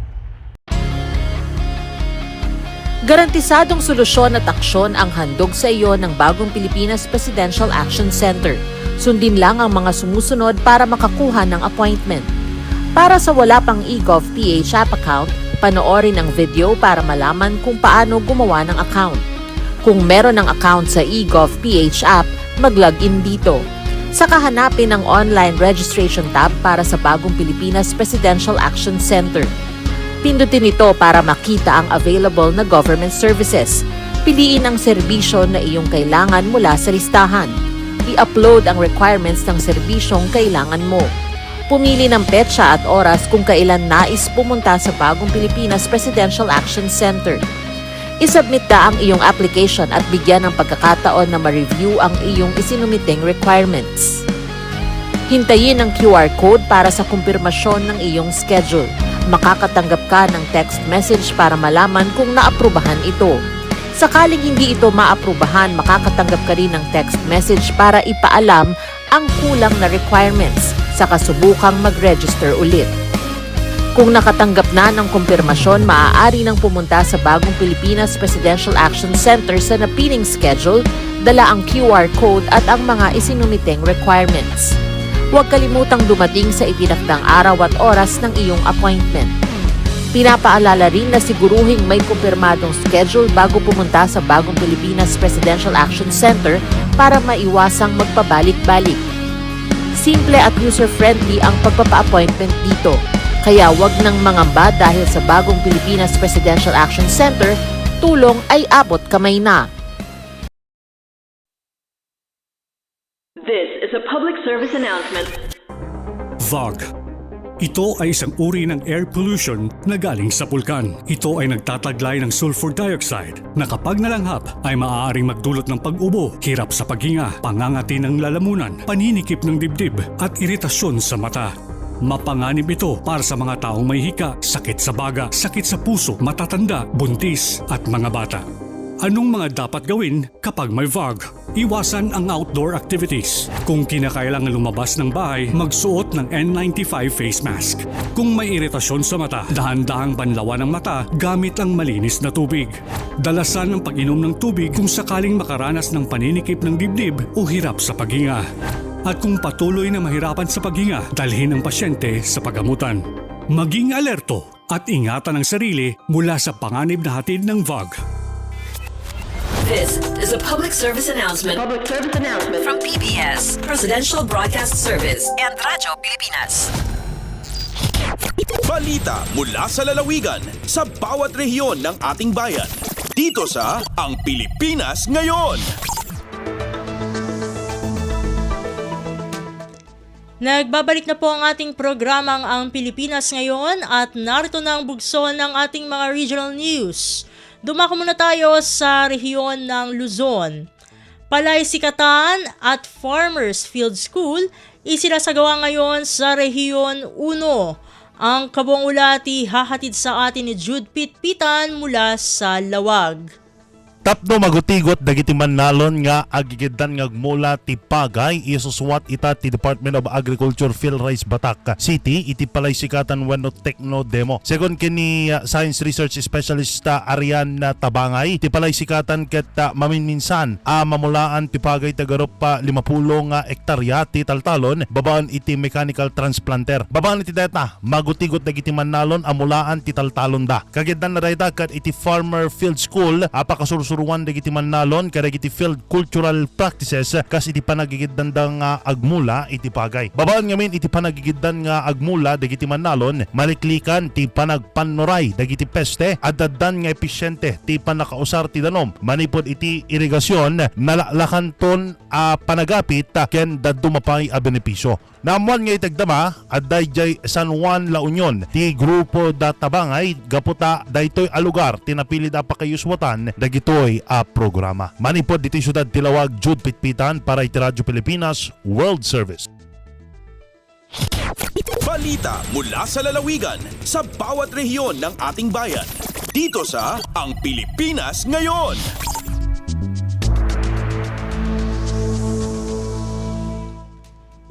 G: Garantisadong solusyon at aksyon ang handog sa iyo ng Bagong Pilipinas Presidential Action Center. Sundin lang ang mga sumusunod para makakuha ng appointment. Para sa wala pang eGov PH app account, panoorin ang video para malaman kung paano gumawa ng account. Kung meron ng account sa eGov PH app, mag-login dito. Saka hanapin ang online registration tab para sa Bagong Pilipinas Presidential Action Center. Pindutin ito para makita ang available na government services. Piliin ang serbisyo na iyong kailangan mula sa listahan. I-upload ang requirements ng serbisyong kailangan mo. Pumili ng petsa at oras kung kailan nais pumunta sa Bagong Pilipinas Presidential Action Center. I-submit na ang iyong application at bigyan ng pagkakataon na ma-review ang iyong isinumiting requirements. Hintayin ang QR code para sa kumpirmasyon ng iyong schedule. Makakatanggap ka ng text message para malaman kung naaprubahan ito. Sakaling hindi ito maaprubahan, makakatanggap ka rin ng text message para ipaalam ang kulang na requirements sa kasubukang mag-register ulit. Kung nakatanggap na ng kumpirmasyon, maaari nang pumunta sa Bagong Pilipinas Presidential Action Center sa napiling schedule, dala ang QR code at ang mga isinumiting requirements. Huwag kalimutang dumating sa itinakdang araw at oras ng iyong appointment. Pinapaalala rin na siguruhing may kumpirmadong schedule bago pumunta sa Bagong Pilipinas Presidential Action Center para maiwasang magpabalik-balik. Simple at user-friendly ang pagpapa-appointment dito. Kaya wag nang mangamba dahil sa Bagong Pilipinas Presidential Action Center, tulong ay abot kamay na.
T: This is a public service announcement.
U: VAG. Ito ay isang uri ng air pollution na galing sa pulkan. Ito ay nagtataglay ng sulfur dioxide na kapag nalanghap ay maaaring magdulot ng pag-ubo, hirap sa paghinga, pangangati ng lalamunan, paninikip ng dibdib at iritasyon sa mata. Mapanganib ito para sa mga taong may hika, sakit sa baga, sakit sa puso, matatanda, buntis at mga bata. Anong mga dapat gawin kapag may fog? Iwasan ang outdoor activities. Kung kinakailangan lumabas ng bahay, magsuot ng N95 face mask. Kung may iritasyon sa mata, dahan-dahang banlawan ang mata gamit ang malinis na tubig. Dalasan ang pag-inom ng tubig kung sakaling makaranas ng paninikip ng dibdib o hirap sa paghinga. At kung patuloy na mahirapan sa paghinga, dalhin ang pasyente sa pagamutan. Maging alerto at ingatan ang sarili mula sa panganib na hatid ng fog.
T: This is a public service announcement. From PBS, Presidential Broadcast Service and Radyo Pilipinas.
A: Balita mula sa lalawigan sa bawat rehiyon ng ating bayan. Dito sa Ang Pilipinas Ngayon.
B: Nagbabalik na po ang ating programang Ang Pilipinas Ngayon at narito na ang bugson ng ating mga regional news. Dumako muna tayo sa rehiyon ng Luzon. Palay Sikatan at Farmers Field School isinasagawa ngayon sa rehiyon 1. Ang kabuang ulat hahatid sa atin ni Jude Pitpitan mula sa Lawag.
V: Tapno magutigot dagiti mannalon nga agigidan nga agmula ti pagay isuswat ita ti Department of Agriculture Philrice Batak City iti palay sikatan wenno techno demo. Second kini Science Research Specialist Arian Tabangay ti palay sikatan ket maminminsan mamulaan ti pagay tagarop pa 50 nga hektarya ti taltalon babaan iti mechanical transplanter. Babaan iti data magutigot dagiti mannalon amulaan ti taltalon da. Kagidan na dayta ket iti Farmer Field School apakasursuruan dagiti mannalon kadagiti field cultural practices kas iti panagigiddan nga agmula iti pagay. Babaan ngamin iti panagigiddan nga agmula dagiti mannalon maliklikan ti panagpannoray dagiti peste at daddan nga episyente ti panakausar ti danom manipod iti irigasyon nalalakan ton panagapit ken daddu mapay a benepisyo. Namuan nga itagdama at dayjay San Juan La Union ti grupo da Tabangay gaputa daytoy a lugar tinapili da pakayuswatan dagitoy a programa. Manipod diti syudad Tilawag Jude Pitpitan para iti Radyo Pilipinas World Service.
A: Balita mula sa lalawigan sa bawat rehiyon ng ating bayan. Dito sa Ang Pilipinas Ngayon.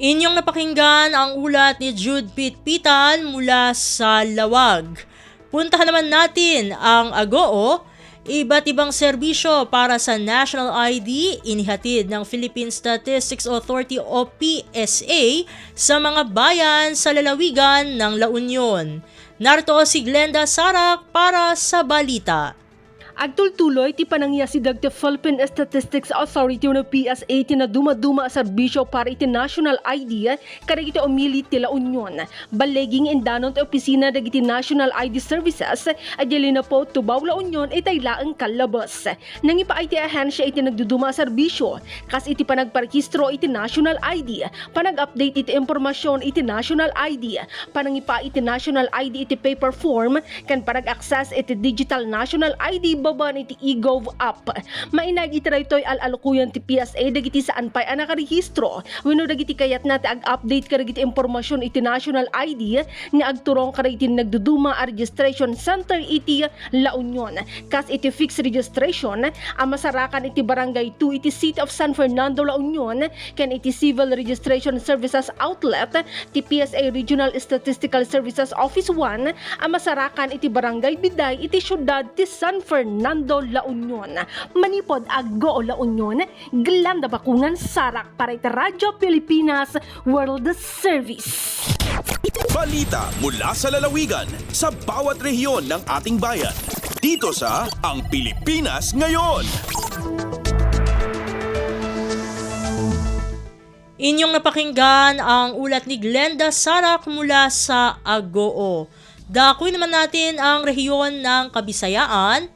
B: Inyong napakinggan ang ulat ni Jude Pitpitan mula sa Lawag. Puntahan naman natin ang Agoo. Iba't ibang serbisyo para sa National ID inihatid ng Philippine Statistics Authority o PSA sa mga bayan sa lalawigan ng La Union. Narito si Glenda Sarak para sa balita.
W: Agtultuloy ti panangya si Dagte Philippine Statistics Authority no PSA ti na dumaduma serbisyo para iti National ID kadagiti umili ti La Union. Baleging indanon ti opisina dagiti National ID Services adili na po tubaw La Union itay laeng kalabas. Nang ipaay ti ahensya iti nagduduma serbisyo kas iti panagparehistro iti National ID, panag-update iti impormasyon iti National ID, panangipa iti National ID iti paper form kan panag-access iti Digital National ID baban iti eGov app. Mainag itiraytoy al-alukuyan ti PSA dagiti saan pa'y nakarehistro. Wenno dagiti kayat nati ag-update kadagiti impormasyon iti National ID nga agturong kadagiti nagduduma a registration center iti La Union. Kas iti fixed registration masarakan iti Barangay 2 iti City of San Fernando, La Union ken iti Civil Registration Services Outlet ti PSA Regional Statistical Services Office 1 masarakan iti Barangay Biday iti syudad ti San Fernando, La Union. Manipod Agoo La Union, Glenda Bakungan Sarak para iti Radyo Pilipinas World Service.
A: Balita mula sa lalawigan sa bawat rehiyon ng ating bayan. Dito sa Ang Pilipinas Ngayon.
B: Inyong napakinggan ang ulat ni Glenda Sarak mula sa Agoo. Dakuin naman natin ang rehiyon ng Kabisayaan.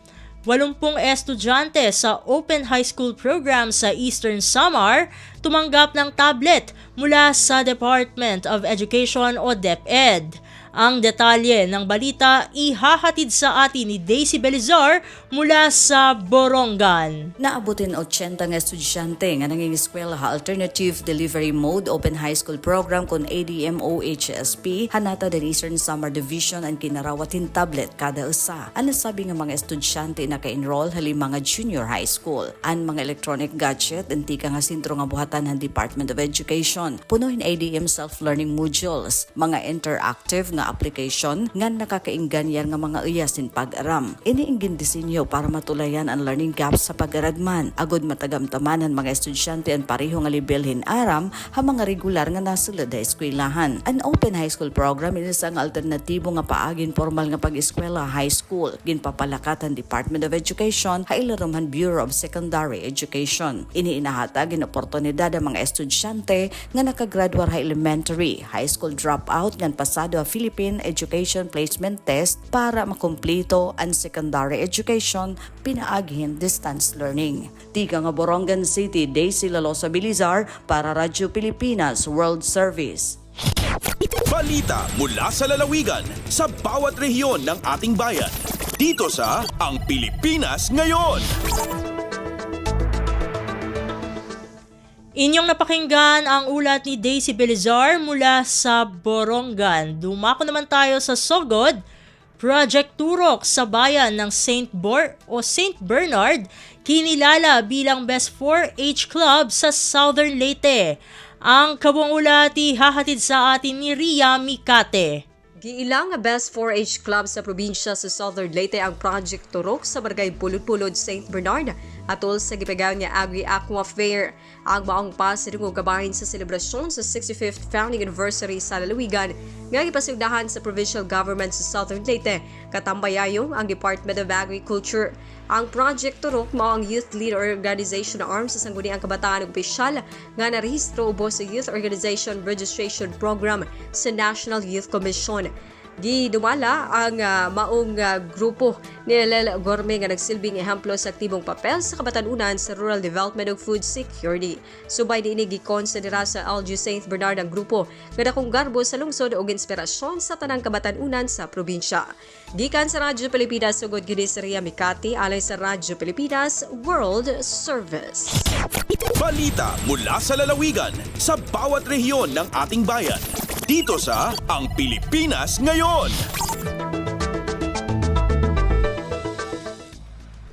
B: 80 estudyante sa Open High School Program sa Eastern Samar tumanggap ng tablet mula sa Department of Education o DepEd. Ang detalye ng balita ihahatid sa atin ni Daisy Belizar mula sa Borongan.
D: Naabutin 80 nga estudyante nga nangingiskwela ha Alternative Delivery Mode Open High School Program kon ADMO HSP hanata den Eastern Samar Division ang kinarawatin tablet kada usa. Ano sabi nga mga estudyante naka-enroll hali mga junior high school. Ang mga electronic gadget anti ka nga sentro nga buhatan ng Department of Education. Punuhin ADM self-learning modules, mga interactive nga application nga nakakainganyan nga mga uyasin pag-aram. Iniinggin disenyo para matulayan ang learning gaps sa pag-aradman. Agod matagamtamanan mga estudyante ang pareho nga libelhin aram ha mga regular nga nasulod da eskwelahan. An open high school program is ang alternatibo nga paagin formal nga pag-eskwela high school. Ginpapalakatan Department of Education ha ilaramhan Bureau of Secondary Education. Iniinahatag in oportunidad ang mga estudyante nga nakagraduar ha elementary, high school dropout ngan pasado a Philippine Education Placement Test para makumpleto ang secondary education pinaaghin distance learning. Tiga nga Borongan City, Daisy Lalosa Belizar para Radyo Pilipinas World Service.
A: Balita mula sa lalawigan sa bawat rehiyon ng ating bayan. Dito sa Ang Pilipinas Ngayon.
B: Inyong napakinggan ang ulat ni Daisy Belizar mula sa Borongan. Dumako naman tayo sa Sogod. Project Turok sa bayan ng St. Bernard, kinilala bilang Best 4-H Club sa Southern Leyte. Ang kabuang ulat hahatid sa atin ni Ria Mikate.
E: Giilang nga Best 4-H Club sa probinsya sa Southern Leyte ang Project Turok sa Barangay Pulod-Pulod, St. Bernard atol sa gipagaw niya Agri-Aqua Fair. Ang maong pasidungog gabahin sa selebrasyon sa 65th founding anniversary sa lalawigan nga gipasugdahan sa provincial government sa Southern Leyte. Katambayayong ang Department of Agriculture. Ang Project Turok mao ang youth leader organization na arm sa sangguniang kabataan ug opisyal nga narehistro ubos sa Youth Organization Registration Program sa National Youth Commission. Gidumala ang maong grupo ni Lel Gorme nga nagsilbing ehemplo sa aktibong papel sa kabatanunan sa rural development ug food security. Subay niini gikonsidera sa LG St. Bernard ang grupo nga dakong garbo sa lungsod ug inspirasyon sa tanang kabatanunan sa probinsya. Gikan sa Radyo Pilipinas sugod gini si Ria Mikati alay sa Radyo Pilipinas World Service.
A: Balita mula sa lalawigan sa bawat rehiyon ng ating bayan. Dito sa Ang Pilipinas Ngayon.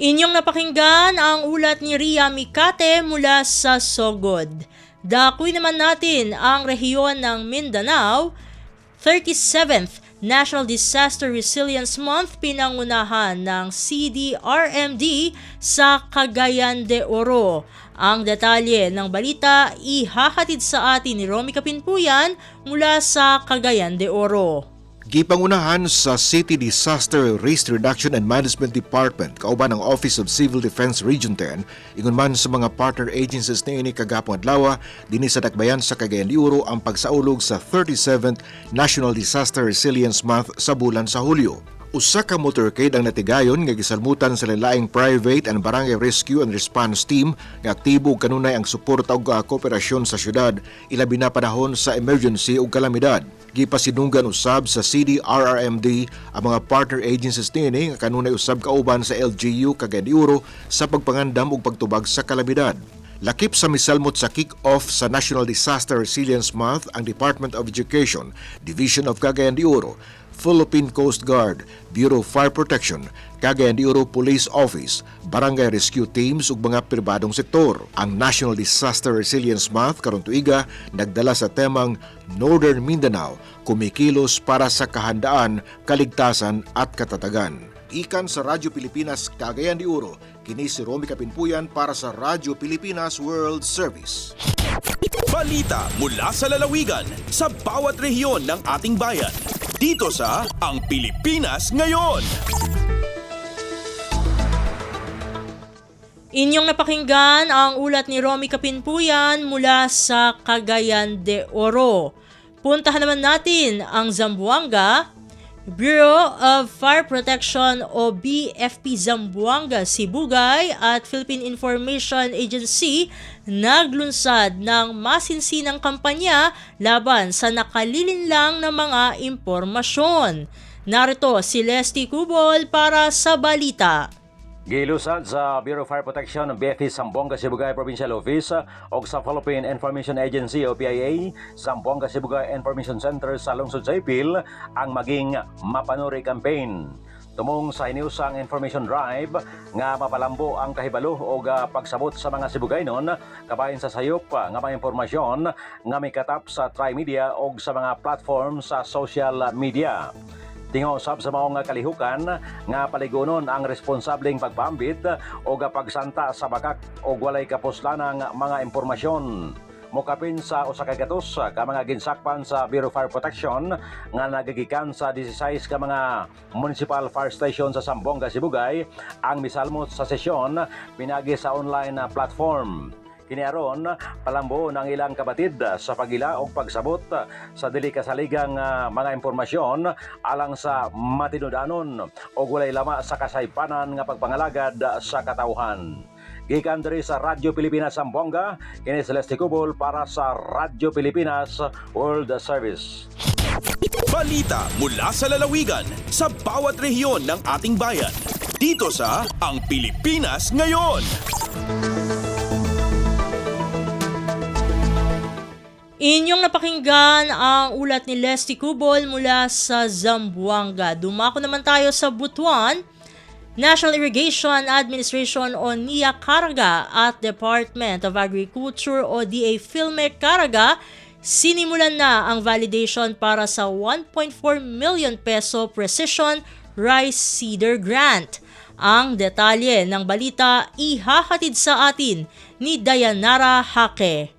B: Inyong napakinggan ang ulat ni Ria Mikate mula sa Sogod. Dakuy naman natin ang rehiyon ng Mindanao. 37th National Disaster Resilience Month pinangunahan ng CDRMD sa Cagayan de Oro. Ang detalye ng balita ihahatid sa atin ni Romy Kapinpuyan mula sa Cagayan de Oro.
F: Gipangunahan sa City Disaster Risk Reduction and Management Department kauban ang Office of Civil Defense Region 10 ingon man sa mga partner agencies niini kagapong adlaw dinhi sa dakbayan sa Cagayan de Oro ang pagsaulog sa 37th National Disaster Resilience Month sa bulan sa Hulyo. Usa ka motorcade ang natigayon nga gisalmutan sa lalaing private and barangay rescue and response team nga aktibo kanunay ang suporta ug kooperasyon sa syudad ilabi na panahon sa emergency ug kalamidad. Gipasidunggan usab sa CDRRMD ang mga partner agencies niini nga kanunay usab kauban sa LGU Cagayan de Oro sa pagpangandam ug pagtubag sa kalamidad. Lakip sa misalmot sa kick-off sa National Disaster Resilience Month ang Department of Education, Division of Cagayan de Oro, Philippine Coast Guard, Bureau of Fire Protection, Cagayan de Oro Police Office, Barangay Rescue Teams ug mga pribadong sektor. Ang National Disaster Resilience Month karong tuiga nagdala sa temang Northern Mindanao, kumikilos para sa kahandaan, kaligtasan at katatagan. Ikan sa Radyo Pilipinas Cagayan de Oro, kini si Romy Kapinpuyan para sa Radyo Pilipinas World Service.
A: Balita mula sa lalawigan sa bawat rehiyon ng ating bayan. Dito sa Ang Pilipinas Ngayon.
B: Inyong napakinggan ang ulat ni Romy Kapinpuyan mula sa Cagayan de Oro. Puntahan naman natin ang Zamboanga. Bureau of Fire Protection o BFP Zamboanga Sibugay at Philippine Information Agency naglunsad ng masinsinang kampanya laban sa nakalilinlang na mga impormasyon. Narito si Leslie Cubol para sa balita.
C: Gilusad sa Bureau of Fire Protection ng BFP Zamboanga Sibugay Provincial Office o sa Philippine Information Agency o PIA, Zamboanga Sibugay Information Center sa lungsod sa Ipil ang maging Mapanuri campaign. Tumong sa iniusang information drive nga mapalambo ang kahibalo o pagsabot sa mga Sibugaynon kabahin sa sayop nga mga impormasyon nga may katap sa Trimedia o sa mga platform sa social media. Tingosab sa maong kalihukan nga paligunon ang responsableng pagpambit o pagsanta sa bakak o walay kapuslanang mga impormasyon. Mokapin sa usa ka gatos ka mga ginsakpan sa Bureau of Fire Protection nga nagagikan sa 16 ka mga municipal fire station sa Zamboanga Sibugay ang misalmot sa sesyon pinagi sa online platform. Kiniaron, palambo ng ilang kabatid sa pagila o pagsabot sa dili kasaligang mga impormasyon alang sa matinudanon o gulay lama sa kasaypanan nga pagpangalagad sa katawhan. Gikan diri sa Radyo Pilipinas Zamboanga, kini Celeste Cubol para sa Radyo Pilipinas World Service.
A: Balita mula sa lalawigan sa bawat rehiyon ng ating bayan. Dito sa Ang Pilipinas Ngayon.
B: Inyong napakinggan ang ulat ni Leslie Cubol mula sa Zamboanga. Dumako naman tayo sa Butuan. National Irrigation Administration o NIA Caraga at Department of Agriculture o DA Philmec Caraga sinimulan na ang validation para sa 1.4 million peso Precision Rice Seeder Grant. Ang detalye ng balita ihahatid sa atin ni Dayanara Hake.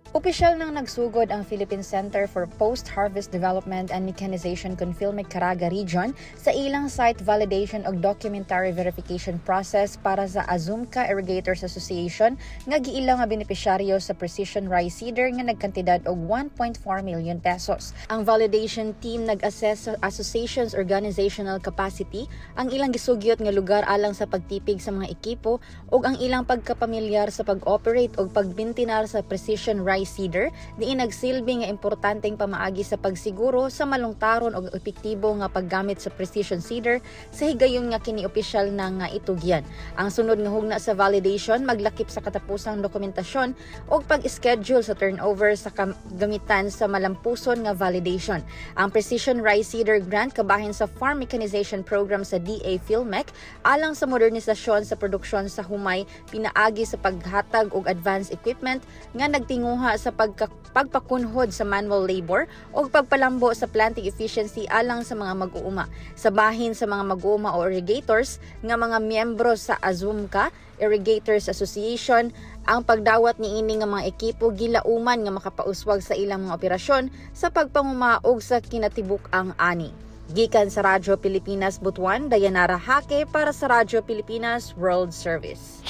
H: Opisyal nang nagsugod ang Philippine Center for Post-Harvest Development and Mechanization con Philmec Caraga Region sa ilang site validation o documentary verification process para sa Azumca Irrigators Association nga giilang nga benepisyaryo sa Precision Rice Seeder nga nagkantidad og 1.4 million pesos. Ang validation team nag-assess sa association's organizational capacity, ang ilang gisugyot nga lugar alang sa pagtipig sa mga ekipo ug ang ilang pagkapamilyar sa pag-operate o pagbintinar sa Precision Rice Seeder, diin nagsilbi nga importanteng pamaagi sa pagsiguro sa malungtaron o epektibo nga paggamit sa precision seeder sa higayon nga kini opisyal na nga itugyan. Ang sunod nga hugna sa validation maglakip sa katapusang dokumentasyon o pag-schedule sa turnover sa gamitan sa malampuson nga validation. Ang Precision Rice Seeder Grant kabahin sa Farm Mechanization Program sa DA Philmec alang sa modernisasyon sa produksyon sa humay pinaagi sa paghatag og advanced equipment nga nagtinguha sa pagpakunhod sa manual labor o pagpalambo sa planting efficiency alang sa mga mag-uuma. Sa bahin sa mga mag-uuma o irrigators nga mga miyembro sa Azumca Irrigators Association, ang pagdawat niini nga mga ekipo gilauman nga makapauswag sa ilang mga operasyon sa pagpangumaog sa kinatibuk-ang ani. Gikan sa Radyo Pilipinas Butuan, Dayanara Hake para sa Radyo Pilipinas World Service.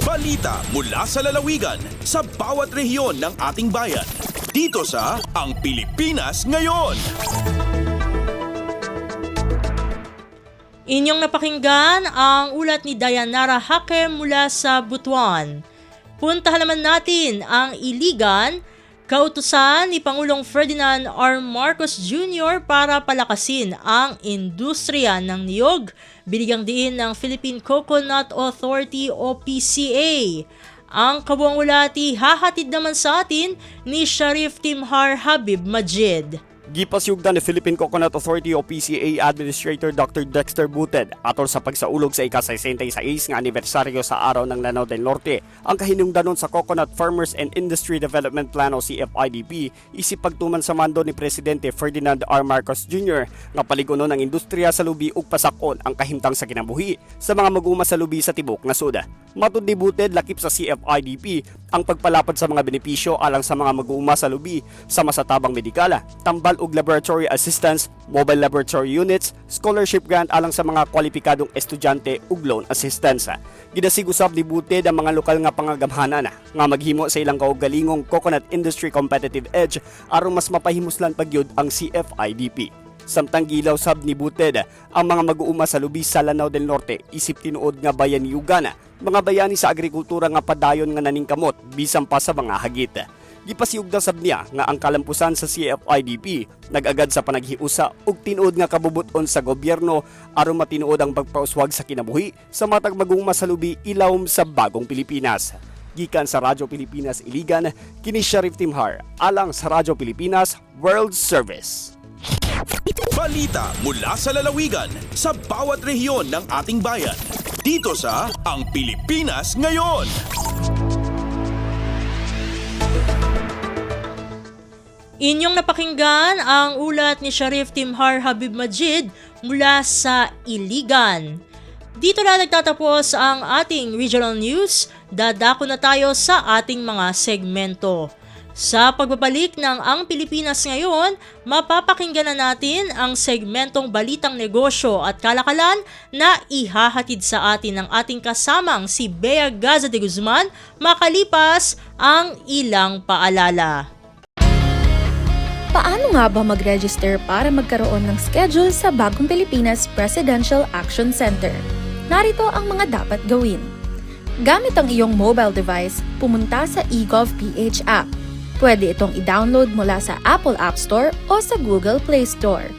A: Balita mula sa lalawigan sa bawat rehiyon ng ating bayan. Dito sa Ang Pilipinas Ngayon.
B: Inyong napakinggan ang ulat ni Dayanara Hake mula sa Butuan. Puntahan naman natin ang Iligan, kautusan ni Pangulong Ferdinand R. Marcos Jr. para palakasin ang industriya ng niyog, binigyang diin ng Philippine Coconut Authority o PCA. Ang kabuang ulati hahatid naman sa atin ni Sharif Timhar Habib Majid.
J: Gipasyugdan ni Philippine Coconut Authority o PCA Administrator Dr. Dexter Buted atol sa pagsaulog sa ika-66 nga anibersaryo sa Araw ng Lanao del Norte. Ang kahinungdanon sa Coconut Farmers and Industry Development Plan o CFIDP isip pagtuman sa mando ni Presidente Ferdinand R. Marcos Jr. nga paligunon ang industriya sa lubi ug pasakon ang kahimtang sa kinabuhi sa mga mag-uuma sa lubi sa tibok nasud. Matud ni Buted lakip sa CFIDP ang pagpalapad sa mga benepisyo alang sa mga mag-uuma sa lubi sa masatabang medikala, tambal ug laboratory assistance, mobile laboratory units, scholarship grant alang sa mga kwalipikadong estudyante ug loan assistance. Gidasigusab ni Buted ang mga lokal nga pangagamhanan nga maghimo sa ilang kaugalingong coconut industry competitive edge aron mas mapahimuslan pagyud ang CFIDP. Samtang gilaw sab ni Buted, ang mga mag-uuma sa lubi sa Lanao del Norte isip tinuod nga bayaniyugan, mga bayani sa agrikultura nga padayon nga naningkamot bisan pa sa mga hagit. Gipasiug na sab niya nga ang kalampusan sa CFIDP nag-agad sa panaghiusa ug tinuod nga kabubuton sa gobyerno aron matinuod ang pagpauswag sa kinabuhi sa matag magugma sa lubi ilawom sa bagong Pilipinas. Gikan sa Radyo Pilipinas Iligan, kini Sheriff Timhar, alang sa Radyo Pilipinas World Service.
A: Balita mula sa lalawigan sa bawat rehiyon ng ating bayan. Dito sa Ang Pilipinas Ngayon.
B: Inyong napakinggan ang ulat ni Sheriff Timhar Habib Majid mula sa Iligan. Dito na nagtatapos ang ating regional news. Dadako na tayo sa ating mga segmento. Sa pagbabalik ng Ang Pilipinas Ngayon, mapapakinggan na natin ang segmentong Balitang Negosyo at Kalakalan na ihahatid sa atin ng ating kasamang si Bea Gaza de Guzman makalipas ang ilang paalala.
I: Paano nga ba mag-register para magkaroon ng schedule sa Bagong Pilipinas Presidential Action Center? Narito ang mga dapat gawin. Gamit ang iyong mobile device, pumunta sa eGov.ph app. Pwede itong i-download mula sa Apple App Store o sa Google Play Store.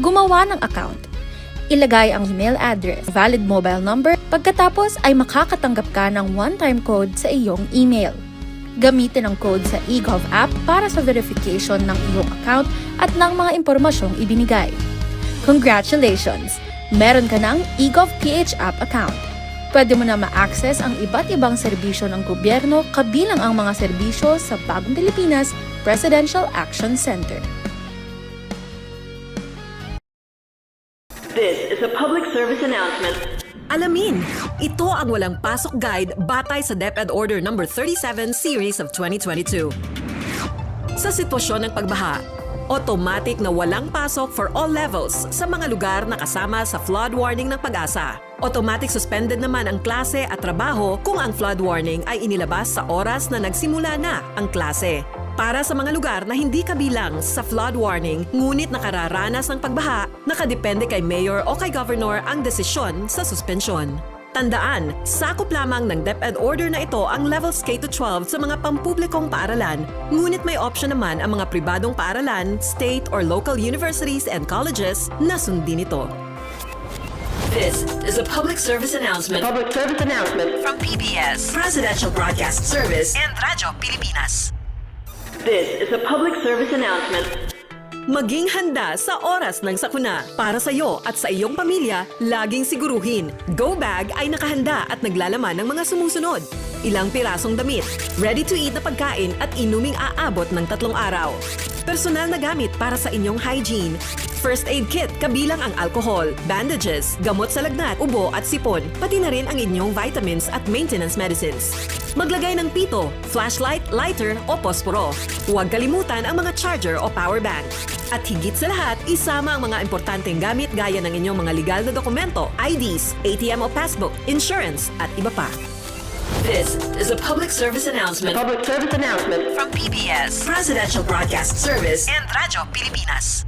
I: Gumawa ng account. Ilagay ang email address, valid mobile number, pagkatapos ay makakatanggap ka ng one-time code sa iyong email. Gamitin ang code sa eGov app para sa verification ng iyong account at ng mga impormasyong ibinigay. Congratulations! Meron ka ng eGov.ph app account. Pwede mo na ma-access ang iba't ibang serbisyo ng gobyerno kabilang ang mga serbisyo sa Bagong Pilipinas Presidential Action Center.
T: This is a public service announcement. Alamin, ito ang walang pasok guide batay sa DepEd Order No. 37 Series of 2022. Sa sitwasyon ng pagbaha, automatic na walang pasok for all levels sa mga lugar na kasama sa flood warning ng Pag-asa. Automatic suspended naman ang klase at trabaho kung ang flood warning ay inilabas sa oras na nagsimula na ang klase. Para sa mga lugar na hindi kabilang sa flood warning ngunit nakararanas ng pagbaha, nakadepende kay Mayor o kay Governor ang desisyon sa suspensyon. Tandaan, sakop lamang ng DepEd Order na ito ang levels K-12 sa mga pampublikong paaralan, ngunit may option naman ang mga pribadong paaralan, state or local universities and colleges na sundin ito. This is a public service announcement. Public service announcement from PBS, Presidential Broadcast Service and Radyo Pilipinas. This is a public service announcement. Maging handa sa oras ng sakuna. Para sa iyo at sa iyong pamilya, laging siguruhin, Go Bag ay nakahanda at naglalaman ng mga sumusunod. Ilang pirasong damit, ready-to-eat na pagkain at inuming aabot ng 3 araw. Personal na gamit para sa inyong hygiene. First aid kit kabilang ang alcohol, bandages, gamot sa lagnat, ubo at sipon, pati na rin ang inyong vitamins at maintenance medicines. Maglagay ng pito, flashlight, lighter o posporo. Huwag kalimutan ang mga charger o power bank. At higit sa lahat, isama ang mga importanteng gamit gaya ng inyong mga legal na dokumento, IDs, ATM o passbook, insurance at iba pa. This is a public service announcement. Public service announcement from PBS, Presidential Broadcast Service and Radyo Pilipinas.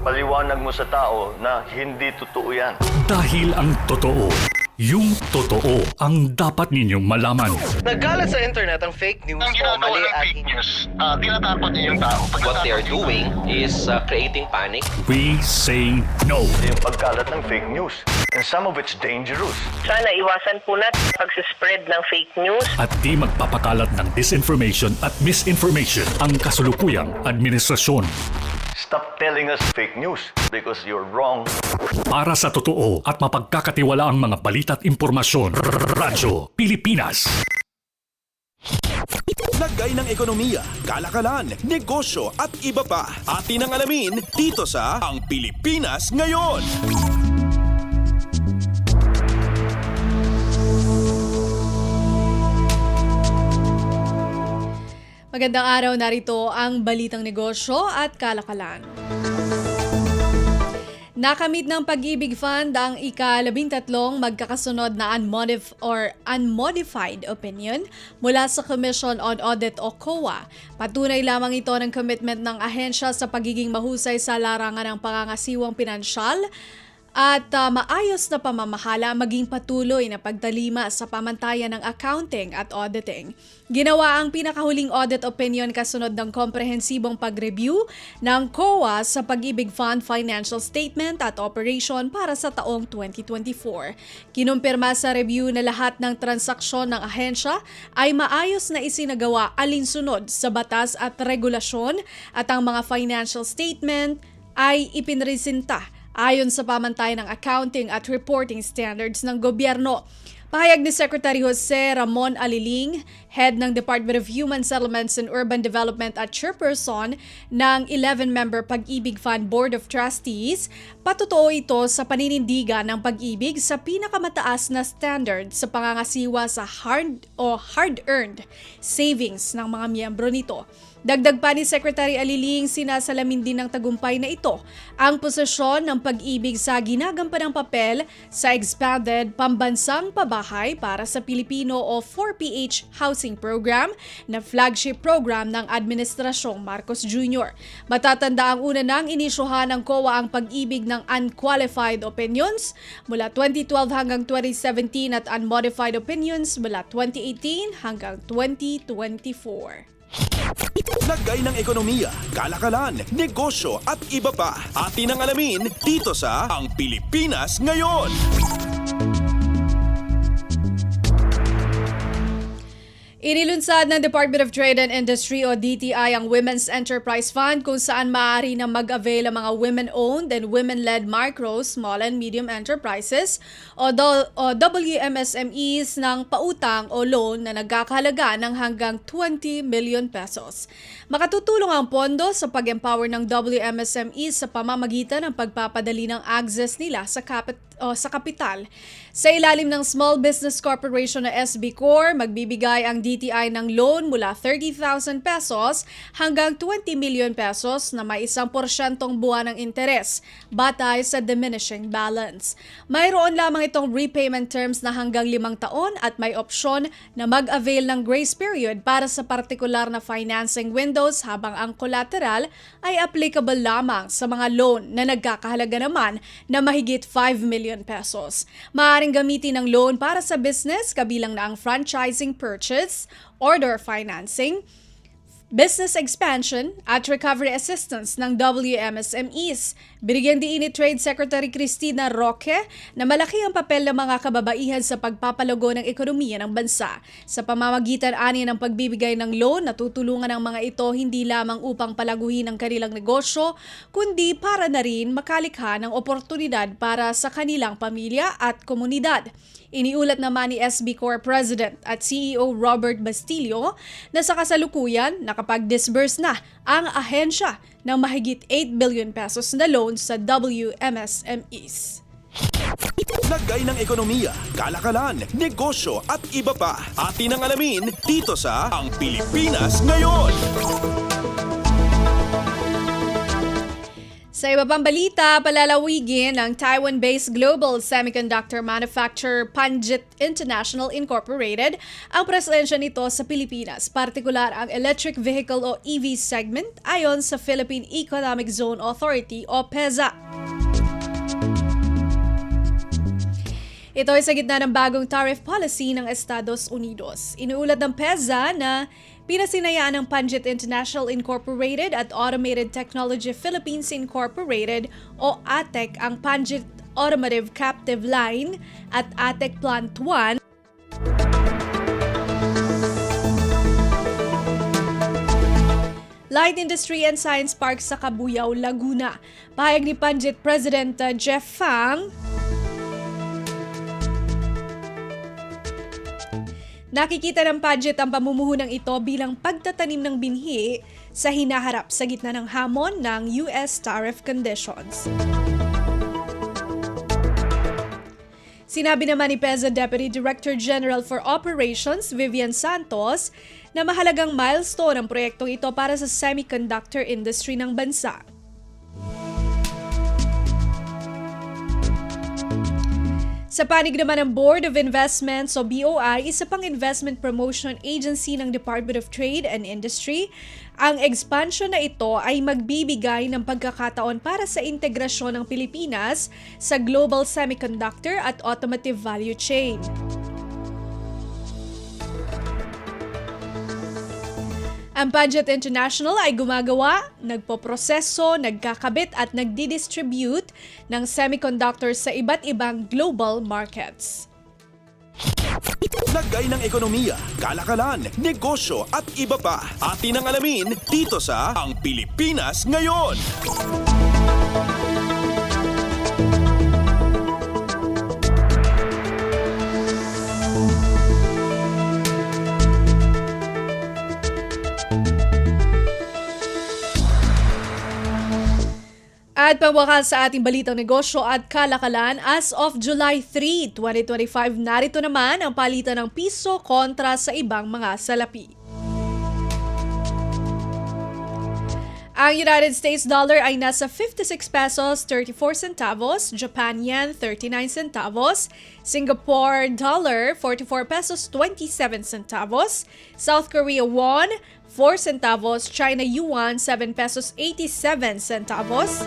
K: Paliwanag mo sa tao na hindi totoo yan.
U: Dahil ang totoo, yung totoo ang dapat ninyong malaman.
L: Nagkalat sa internet ang fake news o mali at fake news. Tinatapon niyo yung tao.
X: What they are doing is creating panic.
U: We say no.
K: Yung pagkalat ng fake news. And some of it's dangerous.
Y: Sana iwasan po natin pag-spread ng fake news.
U: At di magpapakalat ng disinformation at misinformation ang kasulukuyang administrasyon.
K: Stop telling us fake news because you're wrong.
U: Para sa totoo at mapagkakatiwala ang mga balita at impormasyon, Radyo Pilipinas.
A: Lagay ng ekonomiya, kalakalan, negosyo at iba pa. Atin ang alamin dito sa Ang Pilipinas Ngayon.
Z: Magandang araw, narito ang Balitang Negosyo at Kalakalan.
M: Nakamit ng Pag-ibig Fund ang ika-13 magkakasunod na unmodified opinion mula sa Commission on Audit o COA. Patunay lamang ito ng commitment ng ahensya sa pagiging mahusay sa larangan ng pangangasiwang pinansyal at maayos na pamamahala maging patuloy na pagtalima sa pamantayan ng accounting at auditing. Ginawa ang pinakahuling audit opinion kasunod ng komprehensibong pag-review ng COA sa Pag-ibig Fund Financial Statement at Operation para sa taong 2024. Kinumpirma sa review na lahat ng transaksyon ng ahensya ay maayos na isinagawa alinsunod sa batas at regulasyon at ang mga financial statement ay ipinresinta ayon sa pamantayan ng accounting at reporting standards ng gobyerno. Pahayag ni Secretary Jose Ramon Aliling, Head ng Department of Human Settlements and Urban Development at Chairperson ng 11-member Pag-ibig Fund Board of Trustees, patotoo ito sa paninindigan ng Pag-ibig sa pinakamataas na standard sa pangangasiwa sa hard-earned savings ng mga miyembro nito. Dagdag pa ni Secretary Aliling, sinasalamin din ng tagumpay na ito ang posisyon ng Pag-ibig sa ginagampanang papel sa Expanded Pambansang Pabahay para sa Pilipino o 4PH Housing Program na flagship program ng Administrasyong Marcos Jr. Matatanda ang una nang inisyohan ng COA ang Pag-ibig ng unqualified opinions mula 2012 hanggang 2017 at unmodified opinions mula 2018 hanggang 2024.
A: Lagay ng ekonomiya, kalakalan, negosyo at iba pa. Atin ang alamin dito sa Ang Pilipinas Ngayon.
M: Inilunsad ng Department of Trade and Industry o DTI ang Women's Enterprise Fund kung saan maaari na mag-avail ang mga women-owned and women-led micro, small and medium enterprises o WMSMEs ng pautang o loan na nagkakahalaga ng hanggang 20 million pesos. Makatutulong ang pondo sa pag-empower ng WMSMEs sa pamamagitan ng pagpapadali ng access nila sa kapital. Sa ilalim ng Small Business Corporation na SB Corp, magbibigay ang DTI ng loan mula 30,000 pesos hanggang 20 million pesos na may 1% buwan ng interes, batay sa diminishing balance. Mayroon lamang itong repayment terms na hanggang 5 taon at may opsyon na mag-avail ng grace period para sa partikular na financing windows habang ang collateral ay applicable lamang sa mga loan na nagkakahalaga naman na mahigit 5 million pesos. Maaaring gamitin ang loan para sa business kabilang na ang franchising purchase, order financing, business expansion at recovery assistance ng WMSMEs. Binigyang diin ni Trade Secretary Cristina Roque na malaki ang papel ng mga kababaihan sa pagpapalago ng ekonomiya ng bansa. Sa pamamagitan ani ng pagbibigay ng loan, natutulungan ang mga ito hindi lamang upang palaguhin ang kanilang negosyo, kundi para na rin makalikha ng oportunidad para sa kanilang pamilya at komunidad. Iniulat naman ni SB Corp President at CEO Robert Bastillo na sa kasalukuyan nakapag-disburse na ang ahensya ng mahigit 8 billion pesos na loan sa WMSMEs.
A: Lagay ng ekonomiya, kalakalan, negosyo at iba pa. Atin ang alamin dito sa Ang Pilipinas Ngayon.
M: Sa iba pang balita, palalawigin ng Taiwan-based global semiconductor manufacturer Panjit International Incorporated ang presensya nito sa Pilipinas, partikular ang electric vehicle o EV segment ayon sa Philippine Economic Zone Authority o PEZA. Ito ay sa gitna ng bagong tariff policy ng Estados Unidos. Inuulat ng PEZA na pinasinayaan ng Panjit International Incorporated at Automated Technology Philippines Incorporated o ATEC ang Panjit Automotive Captive Line at ATEC Plant 1 Light Industry and Science Park sa Cabuyao, Laguna. Pahayag ni Panjit President Jeff Fang, nakikita ng Panjit ang pamumuhunang ito bilang pagtatanim ng binhi sa hinaharap sa gitna ng hamon ng US tariff conditions. Sinabi naman ni PEZA Deputy Director General for Operations Vivian Santos na mahalagang milestone ang proyektong ito para sa semiconductor industry ng bansa. Sa panig naman ng Board of Investments o BOI, isa pang investment promotion agency ng Department of Trade and Industry, ang expansion na ito ay magbibigay ng pagkakataon para sa integrasyon ng Pilipinas sa global semiconductor at automotive value chain. Ang Budget International ay gumagawa, nagpoproseso, nagkakabit at nagdidistribute ng semiconductors sa iba't ibang global markets.
A: Lagay ng ekonomiya, kalakalan, negosyo at iba pa. Atin ang alamin dito sa Ang Pilipinas Ngayon.
M: At pangwakas sa ating balitang negosyo at kalakalan, as of July 3, 2025, narito naman ang palitan ng piso kontra sa ibang mga salapi. Ang United States dollar ay nasa 56 pesos 34 centavos, Japan yen 39 centavos, Singapore dollar 44 pesos 27 centavos, South Korea won 4 centavos, China yuan 7 pesos 87 centavos,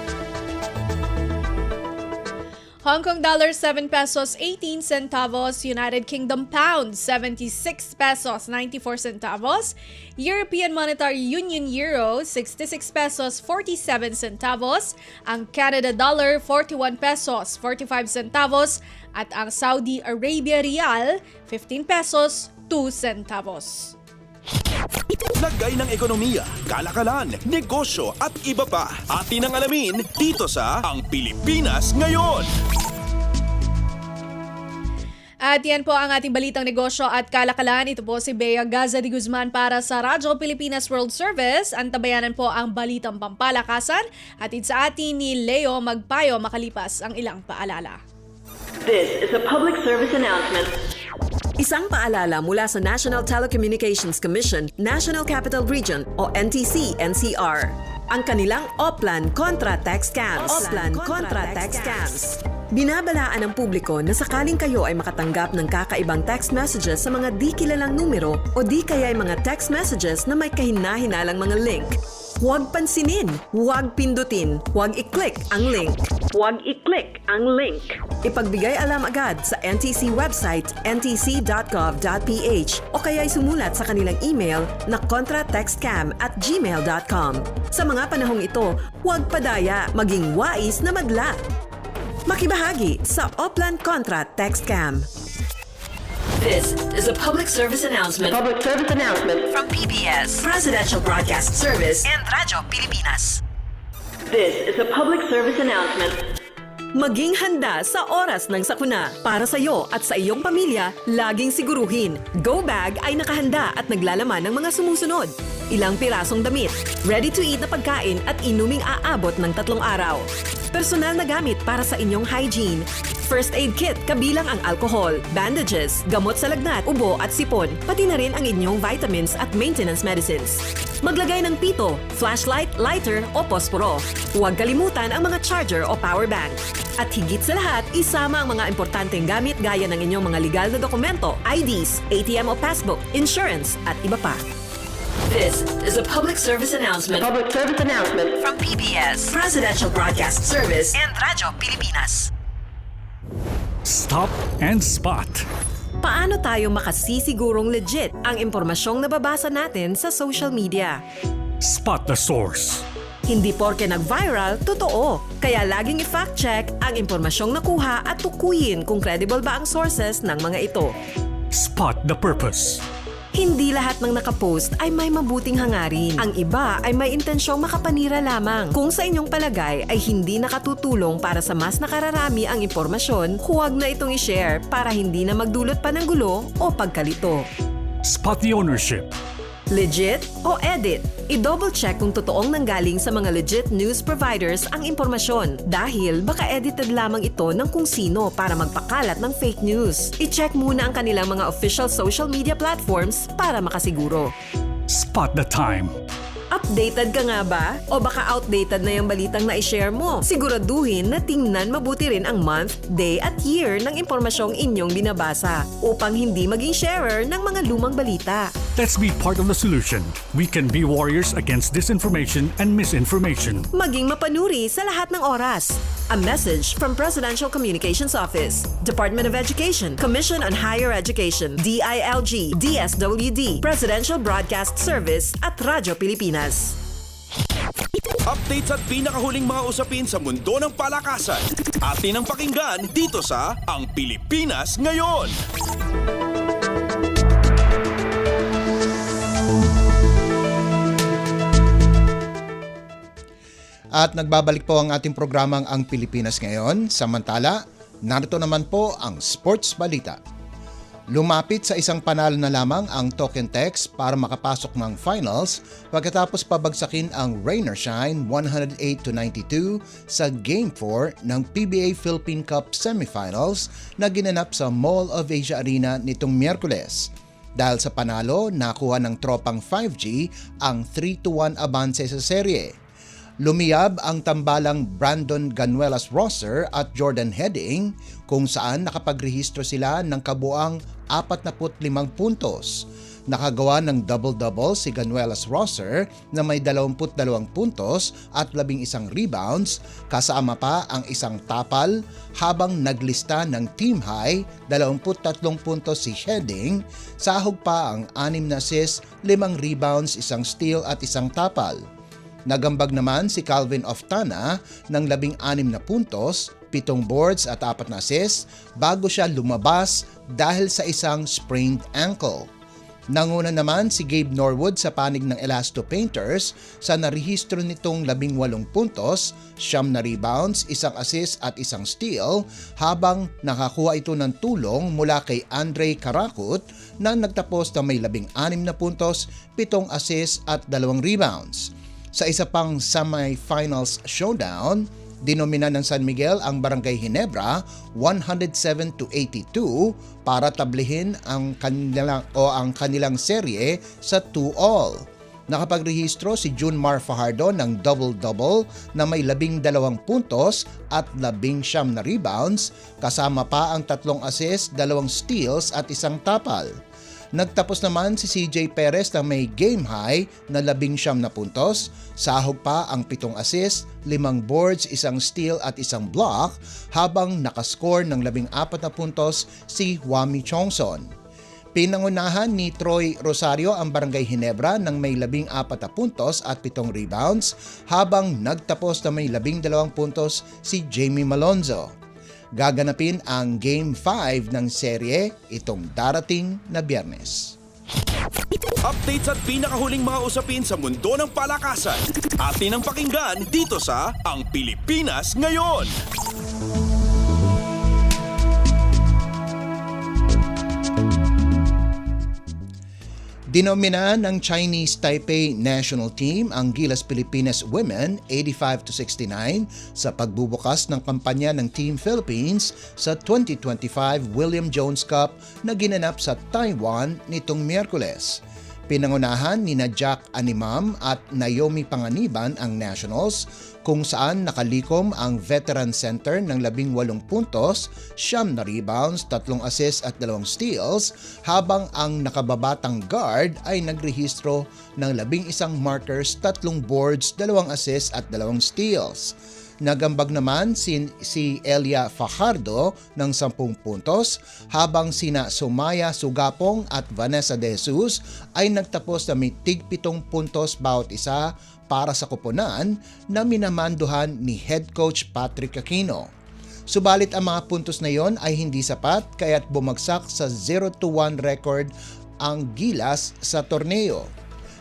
M: Hong Kong dollar 7 pesos 18 centavos, United Kingdom pound 76 pesos 94 centavos, European Monetary Union euro 66 pesos 47 centavos, ang Canada dollar 41 pesos 45 centavos at ang Saudi Arabia rial 15 pesos 2 centavos.
A: Lagay ng ekonomiya, kalakalan, negosyo at iba pa. Atin ang alamin dito sa Ang Pilipinas Ngayon.
M: At yan po ang ating balitang negosyo at kalakalan. Ito po si Bea Gaza de Guzman para sa Radyo Pilipinas World Service. Antabayanan po ang balitang pampalakasan. Atid sa atin ni Leo Magpayo makalipas ang ilang paalala.
T: This is a public service announcement. Isang paalala mula sa National Telecommunications Commission, National Capital Region o NTC-NCR. Ang kanilang Oplan Contra Tax Scams. Oplan Contra Tax Scams. Binabalaan ng publiko na sakaling kayo ay makatanggap ng kakaibang text messages sa mga di kilalang numero o di kaya ay mga text messages na may kahina-hinalang mga link. Huwag pansinin, huwag pindutin, huwag i-click ang link. Huwag i-click ang link. Ipagbigay alam agad sa NTC website ntc.gov.ph o kaya'y sumulat sa kanilang email na contratextcam@gmail.com. Sa mga panahong ito, huwag padaya, maging wais na magla. Makibahagi sa Oplan Contra Text Scam. This is a public service announcement. Public service announcement from PBS, Presidential Broadcast Service, and Radyo Pilipinas. This is a public service announcement. Maging handa sa oras ng sakuna. Para sa iyo at sa iyong pamilya, laging siguruhin. Go Bag ay nakahanda at naglalaman ng mga sumusunod. Ilang pirasong damit, ready-to-eat na pagkain at inuming aabot ng 3 araw. Personal na gamit para sa inyong hygiene. First aid kit kabilang ang alcohol, bandages, gamot sa lagnat, ubo at sipon, pati na rin ang inyong vitamins at maintenance medicines. Maglagay ng pito, flashlight, lighter o posporo. Huwag kalimutan ang mga charger o power bank. At higit sa lahat, isama ang mga importanteng gamit gaya ng inyong mga legal na dokumento, IDs, ATM o passbook, insurance at iba pa. This is a public service announcement. Public service announcement from PBS, Presidential Broadcast Service, and Radyo Pilipinas.
U: Stop and Spot.
T: Paano tayo makasisigurong legit ang impormasyong nababasa natin sa social media?
U: Spot the source.
T: Hindi porke nag-viral, totoo. Kaya laging i-fact check ang impormasyong nakuha at tukuyin kung credible ba ang sources ng mga ito.
U: Spot the purpose.
T: Hindi lahat ng nakapost ay may mabuting hangarin. Ang iba ay may intensyong makapanira lamang. Kung sa inyong palagay ay hindi nakatutulong para sa mas nakararami ang impormasyon, huwag na itong i-share para hindi na magdulot pa ng gulo o pagkalito.
U: Spot the ownership.
T: Legit o edit? I-double check kung totoong nanggaling sa mga legit news providers ang impormasyon dahil baka edited lamang ito ng kung sino para magpakalat ng fake news. I-check muna ang kanilang mga official social media platforms para makasiguro.
U: Spot the time.
T: Updated ka nga ba? O baka outdated na yung balitang na-share mo? Siguraduhin na tingnan mabuti rin ang month, day at year ng impormasyong inyong binabasa upang hindi maging sharer ng mga lumang balita.
U: Let's be part of the solution. We can be warriors against disinformation and misinformation.
T: Maging mapanuri sa lahat ng oras. A message from Presidential Communications Office, Department of Education, Commission on Higher Education, DILG, DSWD, Presidential Broadcast Service at Radyo Pilipinas.
A: Updates at pinakahuling mga usapin sa mundo ng palakasan. Atin ang pakinggan dito sa Ang Pilipinas Ngayon.
N: At nagbabalik po ang ating programang Ang Pilipinas Ngayon. Samantala, narito naman po ang sports balita. Lumapit sa isang panalo na lamang ang Token Tex para makapasok ng finals pagkatapos pabagsakin ang Rain or Shine 108-92 sa Game 4 ng PBA Philippine Cup Semifinals na ginanap sa Mall of Asia Arena nitong Miyerkules. Dahil sa panalo, nakuha ng tropang 5G ang 3-1 abanse sa serye. Lumiyab ang tambalang Brandon Ganuelas Rosser at Jordan Heading kung saan nakapagrehistro sila ng kabuang 45 puntos. Nakagawa ng double-double si Ganuelas Rosser na may 22 puntos at 11 rebounds, kasama pa ang isang tapal, habang naglista ng team high 23 puntos si Heading, sahog pa ang 6 na assists, 5 rebounds, 1 steal at 1 tapal. Nagambag naman si Calvin Oftana ng 16 na puntos, 7 boards at 4 na assists bago siya lumabas dahil sa isang sprained ankle. Nanguna naman si Gabe Norwood sa panig ng Elasto Painters sa narehistro nitong 18 puntos, 9 na rebounds, 1 assist at 1 steal, habang nakakuha ito ng tulong mula kay Andre Karakut na nagtapos na may 16 na puntos, 7 assists at 2 rebounds. Sa isa pang semi-finals showdown, dinomina ng San Miguel ang Barangay Ginebra 107-82 para tablihin ang kanilang serye sa 2-all. Nakapagrehistro si Junmar Fajardo ng double-double na may 12 puntos at 19 na rebounds, kasama pa ang 3 assists, 2 steals at 1 tapal. Nagtapos naman si CJ Perez na may game high na 19 na puntos, sahog pa ang 7 assists, 5 boards, 1 steal at 1 block, habang nakascore ng 14 na puntos si Wami Chongson. Pinangunahan ni Troy Rosario ang Barangay Ginebra ng may 14 na puntos at 7 rebounds, habang nagtapos na may 12 puntos si Jamie Malonzo. Gaganapin ang Game 5 ng serye itong darating na Biyernes.
A: Updates at pinakahuling mga usapin sa mundo ng palakasan. Atin ang pakinggan dito sa Ang Pilipinas Ngayon.
N: Dinomina ng Chinese Taipei National Team ang Gilas Pilipinas Women 85-69 sa pagbubukas ng kampanya ng Team Philippines sa 2025 William Jones Cup na ginanap sa Taiwan nitong Miyerkules. Pinangunahan ni Jack Animam at Naomi Panganiban ang Nationals, kung saan nakalikom ang Veteran Center ng 18 puntos, 9 na rebounds, 3 assists at 2 steals, habang ang nakababatang guard ay nagrehistro ng 11 markers, 3 boards, 2 assists at 2 steals. Nagambag naman si Elia Fajardo ng 10 puntos, habang sina Sumaya Sugapong at Vanessa De Jesus ay nagtapos na may tig-7 puntos bawat isa para sa koponan na minamanduhan ni head coach Patrick Aquino. Subalit ang mga puntos na yon ay hindi sapat kaya't bumagsak sa 0-1 record ang Gilas sa torneo.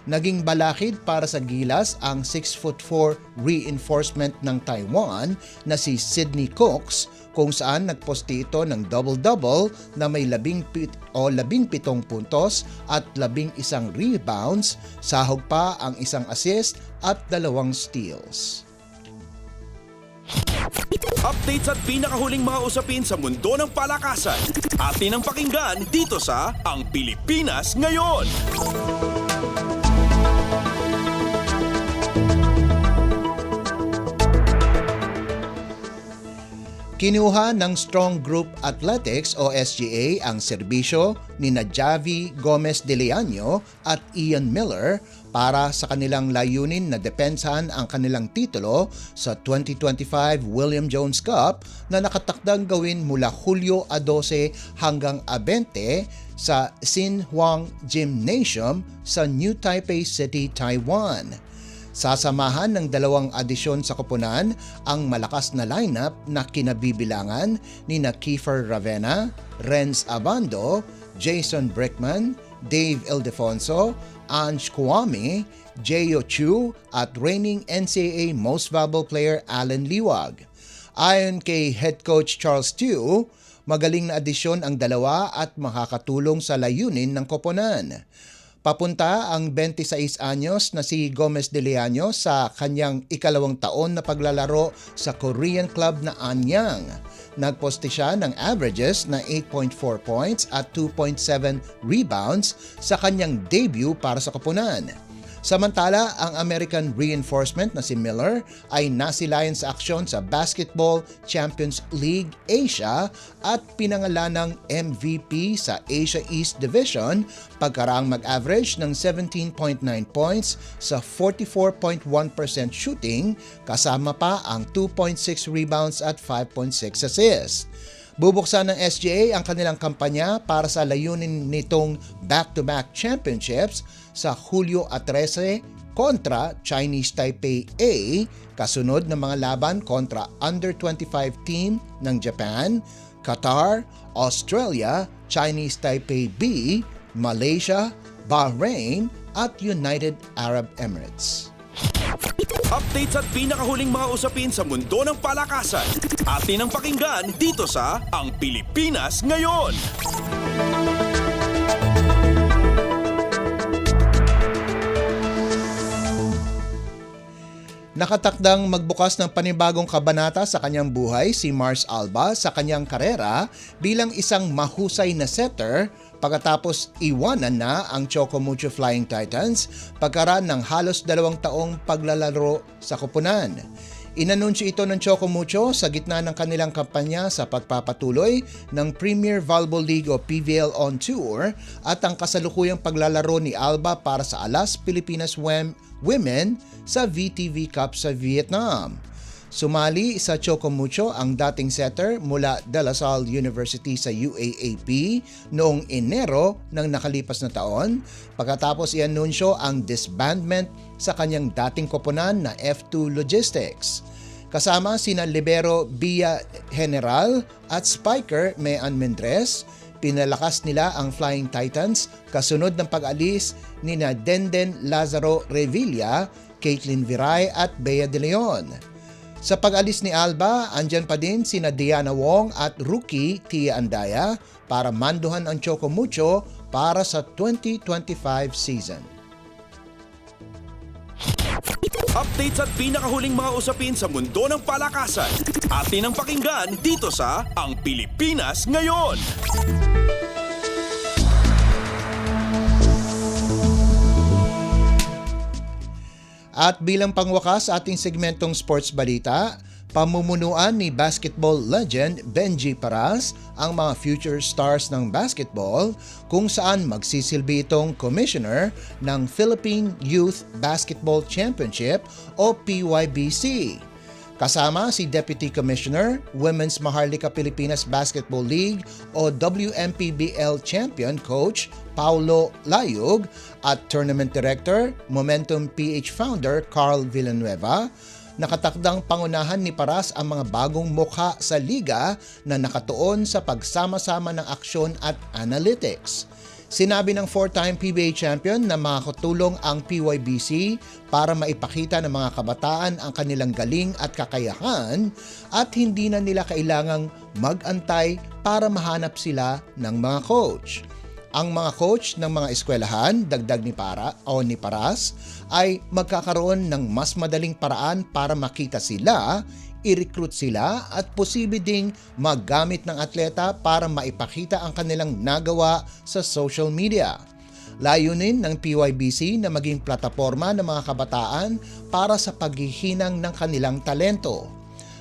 N: Naging balakid para sa Gilas ang 6'4" reinforcement ng Taiwan na si Sydney Cooks, kung saan nagposte ito ng double-double na may 17 puntos at 11 rebounds, sahog pa ang 1 assist at 2 steals.
A: Updates at pinakahuling mga usapin sa mundo ng palakasan. Atin ang pakinggan dito sa Ang Pilipinas Ngayon.
N: Kinuha ng Strong Group Athletics o SGA ang serbisyo ni Javi Gomez de Leaño at Ian Miller para sa kanilang layunin na depensahan ang kanilang titulo sa 2025 William Jones Cup na nakatakdang gawin mula Hulyo 12 hanggang 20 sa Xinhuang Gymnasium sa New Taipei City, Taiwan. Sasamahan ng dalawang adisyon sa koponan ang malakas na lineup na kinabibilangan ni Kiefer Ravena, Renz Abando, Jason Brickman, Dave Ildefonso, Ange Kwame, Jeyo Chu at reigning NCAA Most Valuable Player Alan Liwag. Ayon kay Head Coach Charles Tew, magaling na adisyon ang dalawa at makakatulong sa layunin ng koponan. Papunta ang 26 anyos na si Gomez de Leaño sa kanyang ikalawang taon na paglalaro sa Korean club na Anyang. Nagposte siya ng averages na 8.4 points at 2.7 rebounds sa kanyang debut para sa koponan. Samantala, ang American reinforcement na si Miller ay nasilayan sa aksyon sa Basketball Champions League Asia at pinangalan ng MVP sa Asia East Division pagkaraang mag-average ng 17.9 points sa 44.1% shooting kasama pa ang 2.6 rebounds at 5.6 assists. Bubuksan ng SGA ang kanilang kampanya para sa layunin nitong back-to-back championships sa Hulyo 13 kontra Chinese Taipei A, kasunod ng mga laban kontra under-25 team ng Japan, Qatar, Australia, Chinese Taipei B, Malaysia, Bahrain at United Arab Emirates.
A: Updates at pinakahuling mga usapin sa mundo ng palakasan. Atin ang pakinggan dito sa Ang Pilipinas Ngayon.
N: Nakatakdang magbukas ng panibagong kabanata sa kanyang buhay si Mars Alba sa kanyang karera bilang isang mahusay na setter pagkatapos iwanan na ang Choco Mucho Flying Titans pagkaraan ng halos 2 taong paglalaro sa koponan. Inanunsyo ito ng Choco Mucho sa gitna ng kanilang kampanya sa pagpapatuloy ng Premier Volleyball League o PVL on Tour at ang kasalukuyang paglalaro ni Alba para sa Alas Pilipinas Women sa VTV Cup sa Vietnam. Sumali sa Choco Mucho ang dating setter mula De La Salle University sa UAAP noong Enero ng nakalipas na taon pagkatapos ianunsyo ang disbandment sa kanyang dating koponan na F2 Logistics. Kasama sina Libero Bia General at Spiker Mean Mendres, pinalakas nila ang Flying Titans kasunod ng pag-alis ni Denden Lazaro Revilla, Caitlin Viray at Bea De Leon. Sa pag-alis ni Alba, andyan pa din sina Diana Wong at rookie Tia Andaya para manduhan ang Choco Mucho para sa 2025 season.
A: Updates at pinakahuling mga usapin sa mundo ng palakasan. Atin ang pakinggan dito sa Ang Pilipinas Ngayon.
N: At bilang pangwakas sa ating segmentong sports balita, pamumunuan ni basketball legend Benji Paras ang mga future stars ng basketball kung saan magsisilbi itong commissioner ng Philippine Youth Basketball Championship o PYBC. Kasama si Deputy Commissioner, Women's Maharlika Pilipinas Basketball League o WMPBL Champion Coach Paulo Layug at Tournament Director, Momentum PH Founder Carl Villanueva. Nakatakdang pangunahan ni Paras ang mga bagong mukha sa liga na nakatuon sa pagsama-sama ng aksyon at analytics. Sinabi ng 4-time PBA champion na makakatulong ang PYBC para maipakita ng mga kabataan ang kanilang galing at kakayahan at hindi na nila kailangang mag-antay para mahanap sila ng mga coach. Ang mga coach ng mga eskwelahan, dagdag ni Paras, ay magkakaroon ng mas madaling paraan para makita sila, i-recruit sila at posible ding maggamit ng atleta para maipakita ang kanilang nagawa sa social media. Layunin ng PYBC na maging plataporma ng mga kabataan para sa paghihinang ng kanilang talento.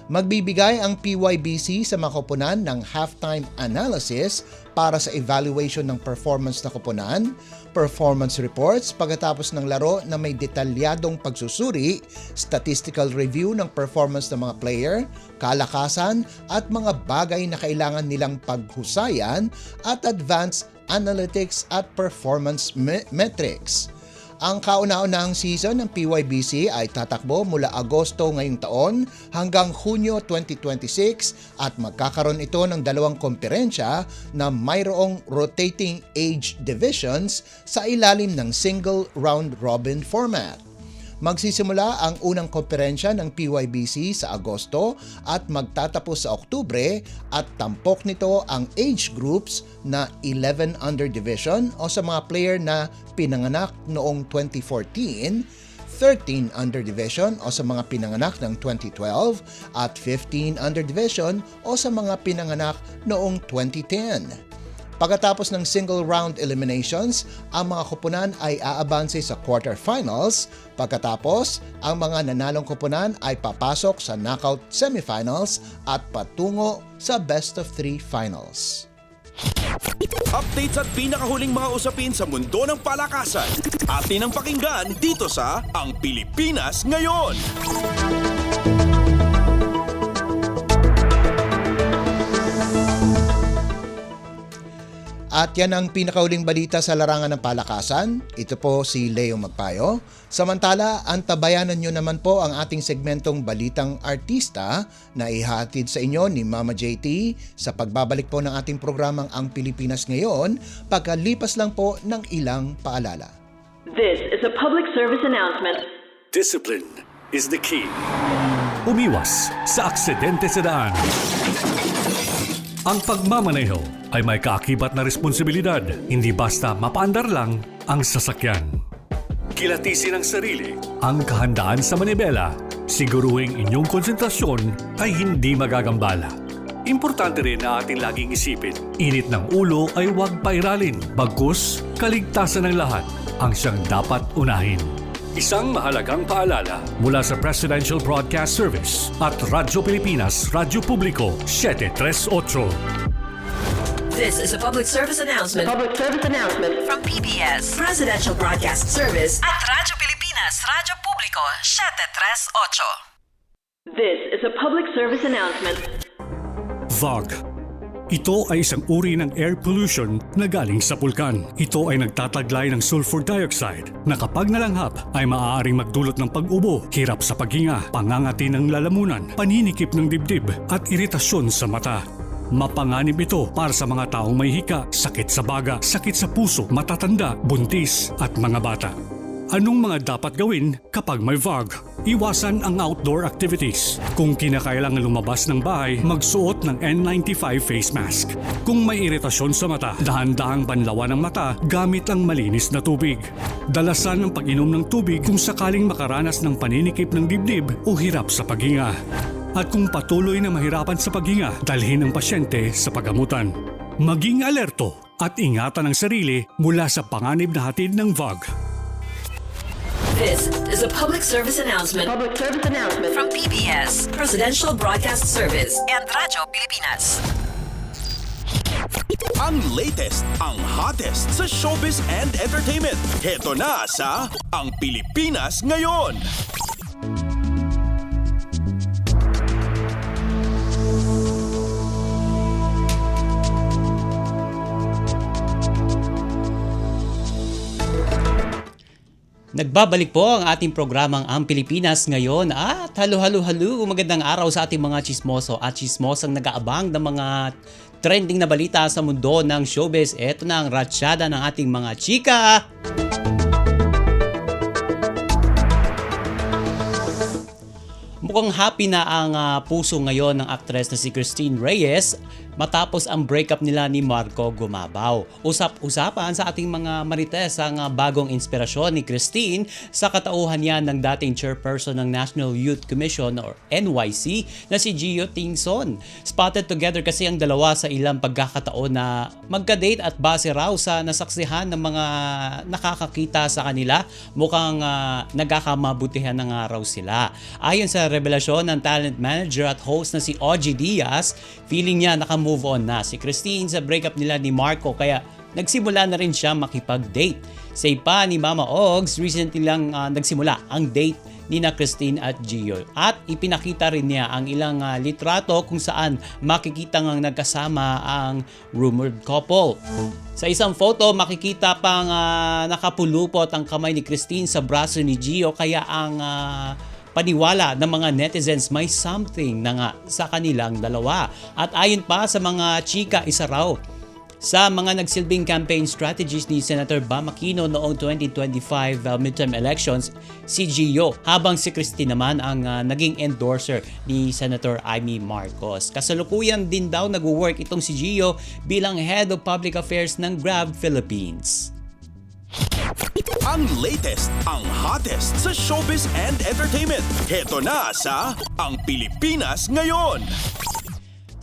N: Magbibigay ang PYBC sa mga koponan ng halftime analysis para sa evaluation ng performance na koponan, performance reports pagkatapos ng laro na may detalyadong pagsusuri, statistical review ng performance ng mga player, kalakasan at mga bagay na kailangan nilang paghusayan at advanced analytics at performance metrics. Ang kauna-unahang season ng PYBC ay tatakbo mula Agosto ngayong taon hanggang Hunyo 2026 at magkakaroon ito ng dalawang komperensya na mayroong rotating age divisions sa ilalim ng single round robin format. Magsisimula ang unang komperensya ng PYBC sa Agosto at magtatapos sa Oktubre at tampok nito ang age groups na 11 under division o sa mga player na pinanganak noong 2014, 13 under division o sa mga pinanganak ng 2012 at 15 under division o sa mga pinanganak noong 2010. Pagkatapos ng single round eliminations, ang mga koponan ay aabanse sa quarterfinals. Pagkatapos, ang mga nanalong koponan ay papasok sa knockout semifinals at patungo sa best of 3 finals.
A: Updates at pinakahuling mga usapin sa mundo ng palakasan. Atin ang pakinggan dito sa Ang Pilipinas Ngayon.
N: At yan ang pinakauling balita sa larangan ng palakasan. Ito po si Leo Magpayo. Samantala, antabayanan nyo naman po ang ating segmentong Balitang Artista na ihatid sa inyo ni Mama JT sa pagbabalik po ng ating programang Ang Pilipinas Ngayon pagkalipas lang po ng ilang paalala.
O: This is a public service announcement.
U: Discipline is the key. Umiwas sa aksidente sa daan. Ang pagmamaneho ay may kaakibat na responsibilidad, hindi basta mapaandar lang ang sasakyan. Kilatisin ang sarili, ang kahandaan sa manibela, siguruhing inyong konsentrasyon ay hindi magagambala. Importante rin na ating laging isipin, init ng ulo ay huwag pairalin, bagkus kaligtasan ng lahat ang siyang dapat unahin. Isang mahalagang paalala mula sa Presidential Broadcast Service at Radyo Pilipinas, Radyo Publiko 738.
T: This is a public service announcement.
O: Public service announcement
T: From PBS, Presidential Broadcast Service at Radyo Pilipinas, Radyo Publiko 738.
O: This is a public service announcement.
U: VOG. Ito ay isang uri ng air pollution na galing sa pulkan. Ito ay nagtataglay ng sulfur dioxide na kapag nalanghap ay maaaring magdulot ng pag-ubo, hirap sa paghinga, pangangati ng lalamunan, paninikip ng dibdib at iritasyon sa mata. Mapanganib ito para sa mga taong may hika, sakit sa baga, sakit sa puso, matatanda, buntis at mga bata. Anong mga dapat gawin kapag may VOG? Iwasan ang outdoor activities. Kung kinakailangan lumabas ng bahay, magsuot ng N95 face mask. Kung may iritasyon sa mata, dahan-dahang banlawan ng mata gamit ang malinis na tubig. Dalasan ang pag-inom ng tubig kung sakaling makaranas ng paninikip ng dibdib o hirap sa paghinga. At kung patuloy na mahirapan sa paghinga, dalhin ang pasyente sa pagamutan. Maging alerto at ingatan ang sarili mula sa panganib na hatid ng VOG.
T: This is a public service announcement.
O: Public service announcement
T: From PBS, Presidential Broadcast Service and Radyo Pilipinas.
A: Ang latest, ang hottest sa showbiz and entertainment. Heto na sa Ang Pilipinas Ngayon.
P: Nagbabalik po ang ating programang Ang Pilipinas Ngayon at halo magandang araw sa ating mga chismoso at chismosang nag-aabang ng mga trending na balita sa mundo ng showbiz. Ito na ang ratsyada ng ating mga chika. Mukhang happy na ang puso ngayon ng aktres na si Christine Reyes matapos ang breakup nila ni Marco Gumabaw. Usap-usapan sa ating mga marites ang bagong inspirasyon ni Christine sa katauhan niya ng dating chairperson ng National Youth Commission or NYC na si Gio Tingson. Spotted together kasi ang dalawa sa ilang pagkakataon na magka-date at base raw sa nasaksihan ng mga nakakakita sa kanila, mukhang nagkakamabutihan na nga raw sila. Ayon sa revelasyon ng talent manager at host na si OG Diaz, feeling niya naka-move on na si Christine sa breakup nila ni Marco kaya nagsimula na rin siya makipag-date. Say pa ni Mama Ogs, recently lang nagsimula ang date ni na Christine at Gio at ipinakita rin niya ang ilang litrato kung saan makikita ngang nagkasama ang rumored couple. Sa isang photo, makikita pang nakapulupot ang kamay ni Christine sa braso ni Gio kaya ang paniwala ng mga netizens may something na nga sa kanilang dalawa. At ayon pa sa mga chika, isa raw sa mga nagsilbing campaign strategies ni Senator Bam Aquino noong 2025 midterm elections, si Gio, habang si Christine naman ang naging endorser ni Senator Amy Marcos. Kasalukuyan din daw nag-work itong si Gio bilang Head of Public Affairs ng Grab Philippines.
A: Ang latest, ang hottest sa showbiz and entertainment. Heto na sa Ang Pilipinas Ngayon.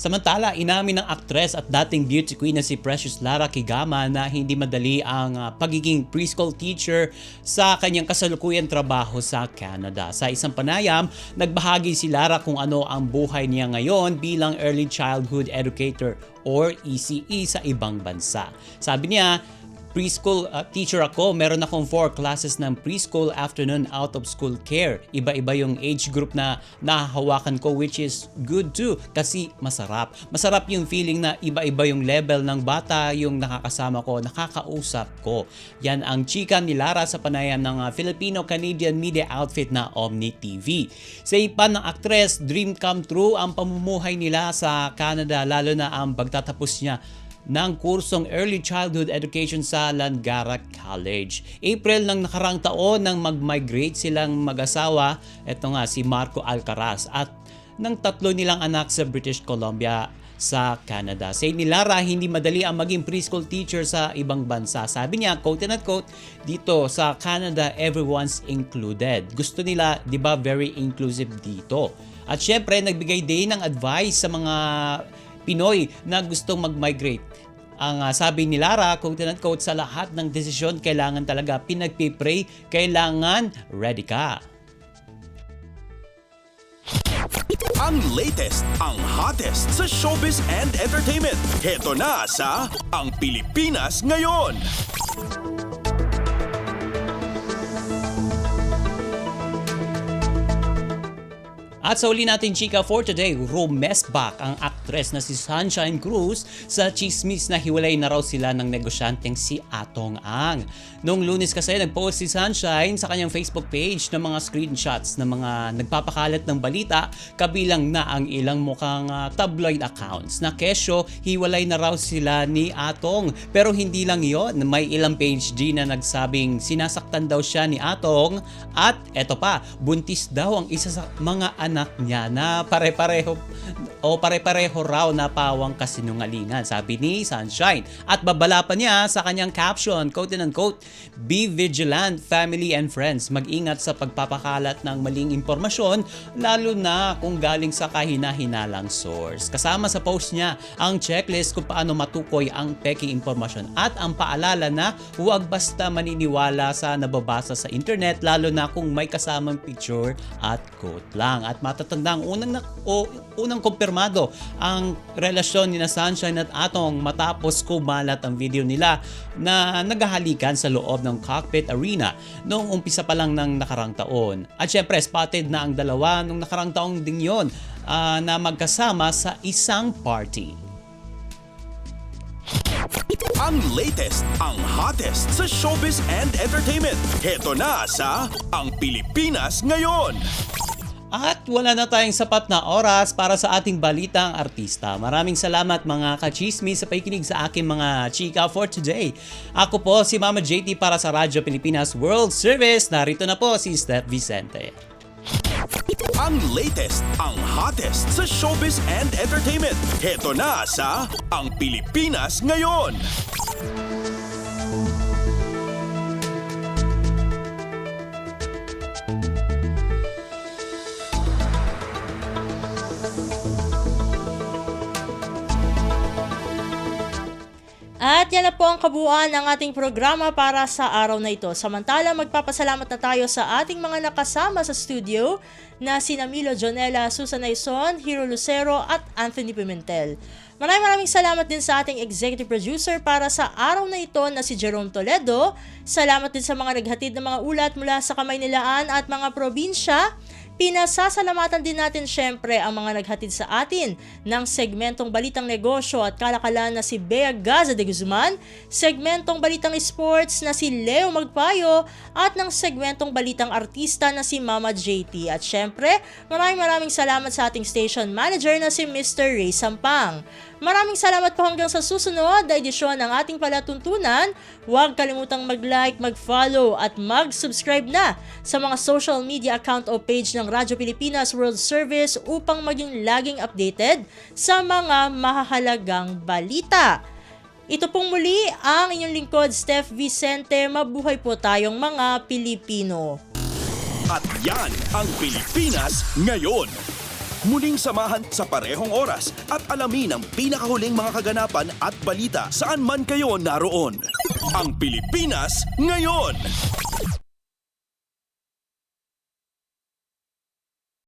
P: Samantala, inamin ng aktres at dating beauty queen na si Precious Lara Kigama na hindi madali ang pagiging preschool teacher sa kanyang kasalukuyang trabaho sa Canada. Sa isang panayam, nagbahagi si Lara kung ano ang buhay niya ngayon bilang Early Childhood Educator or ECE sa ibang bansa. Sabi niya, preschool teacher ako. Meron akong 4 classes ng preschool, afternoon, out of school care. Iba-iba yung age group na nahahawakan ko, which is good too kasi masarap. Masarap yung feeling na iba-iba yung level ng bata yung nakakasama ko, nakakausap ko. Yan ang chika ni Lara sa panayam ng Filipino-Canadian media outfit na Omni TV. Sa ipa ng aktres, dream come true ang pamumuhay nila sa Canada, lalo na ang pagtatapos niya ng kursong Early Childhood Education sa Langara College. April ng nakarang taon nang mag-migrate silang mag-asawa, eto nga si Marco Alcaraz at ng 3 nilang anak sa British Columbia sa Canada. Say ni Lara, hindi madali ang maging preschool teacher sa ibang bansa. Sabi niya, quote and quote, dito sa Canada, everyone's included. Gusto nila, di ba, very inclusive dito. At syempre, nagbigay din ng advice sa mga Pinoy na gustong mag-migrate. Ang sabi ni Lara, quote and quote, sa lahat ng desisyon, kailangan talaga pinagpipray, kailangan ready ka.
A: Ang latest, ang hottest sa showbiz and entertainment. Heto na sa Ang Pilipinas Ngayon.
P: At sa uli natin chika for today, rumesbak ang aktres na si Sunshine Cruz sa chismis na hiwalay na raw sila ng negosyanteng si Atong Ang. Noong Lunes kasi nagpost si Sunshine sa kanyang Facebook page ng mga screenshots ng mga nagpapakalat ng balita, kabilang na ang ilang mukhang tabloid accounts na kesyo hiwalay na raw sila ni Atong. Pero hindi lang yon, may ilang page din na nagsabing sinasaktan daw siya ni Atong at eto pa, buntis daw ang isa sa mga anak niya na pare-pareho raw na pawang kasinungalingan, sabi ni Sunshine. At babala pa niya sa kanyang caption, quote and unquote, be vigilant, family and friends. Mag-ingat sa pagpapakalat ng maling impormasyon, lalo na kung galing sa kahina-hinalang source. Kasama sa post niya ang checklist kung paano matukoy ang peking impormasyon at ang paalala na huwag basta maniniwala sa nababasa sa internet, lalo na kung may kasamang picture at quote lang. At matatandang unang kumpirmado ang relasyon ni na Sunshine at Atong matapos kumalat ang video nila na naghahalikan sa loob ng cockpit arena noong umpisa pa lang ng nakarang taon. At syempre, spotted na ang dalawa nung nakarang taong din yun na magkasama sa isang party.
A: Ang latest, ang hottest sa showbiz and entertainment. Heto na sa Ang Pilipinas Ngayon.
P: At wala na tayong sapat na oras para sa ating balitang artista. Maraming salamat mga kachismis sa pakikinig sa aking mga chika for today. Ako po si Mama JT para sa Radyo Pilipinas World Service. Narito na po si Steph Vicente.
A: Ang latest, ang hottest sa showbiz and entertainment. Heto na sa Ang Pilipinas Ngayon.
B: At yan na po ang kabuuan ng ating programa para sa araw na ito. Samantala, magpapasalamat na tayo sa ating mga nakasama sa studio na sina Milo Jonella, Susan Aison, Hiro Lucero at Anthony Pimentel. Maraming salamat din sa ating executive producer para sa araw na ito na si Jerome Toledo. Salamat din sa mga naghatid ng mga ulat mula sa Kamaynilaan at mga probinsya. Pinasasalamatan din natin syempre ang mga naghatid sa atin ng segmentong Balitang Negosyo at Kalakalan na si Bea Gaza de Guzman, segmentong Balitang Sports na si Leo Magpayo at ng segmentong Balitang Artista na si Mama JT. At syempre, maraming salamat sa ating station manager na si Mr. Ray Sampang. Maraming salamat po hanggang sa susunod na edisyon ng ating palatuntunan. Huwag kalimutang mag-like, mag-follow at mag-subscribe na sa mga social media account o page ng Radyo Pilipinas World Service upang maging laging updated sa mga mahahalagang balita. Ito pong muli ang inyong lingkod, Steph Vicente. Mabuhay po tayong mga Pilipino.
A: At yan ang Pilipinas Ngayon. Muling samahan sa parehong oras at alamin ang pinakahuling mga kaganapan at balita saan man kayo naroon. Ang Pilipinas Ngayon.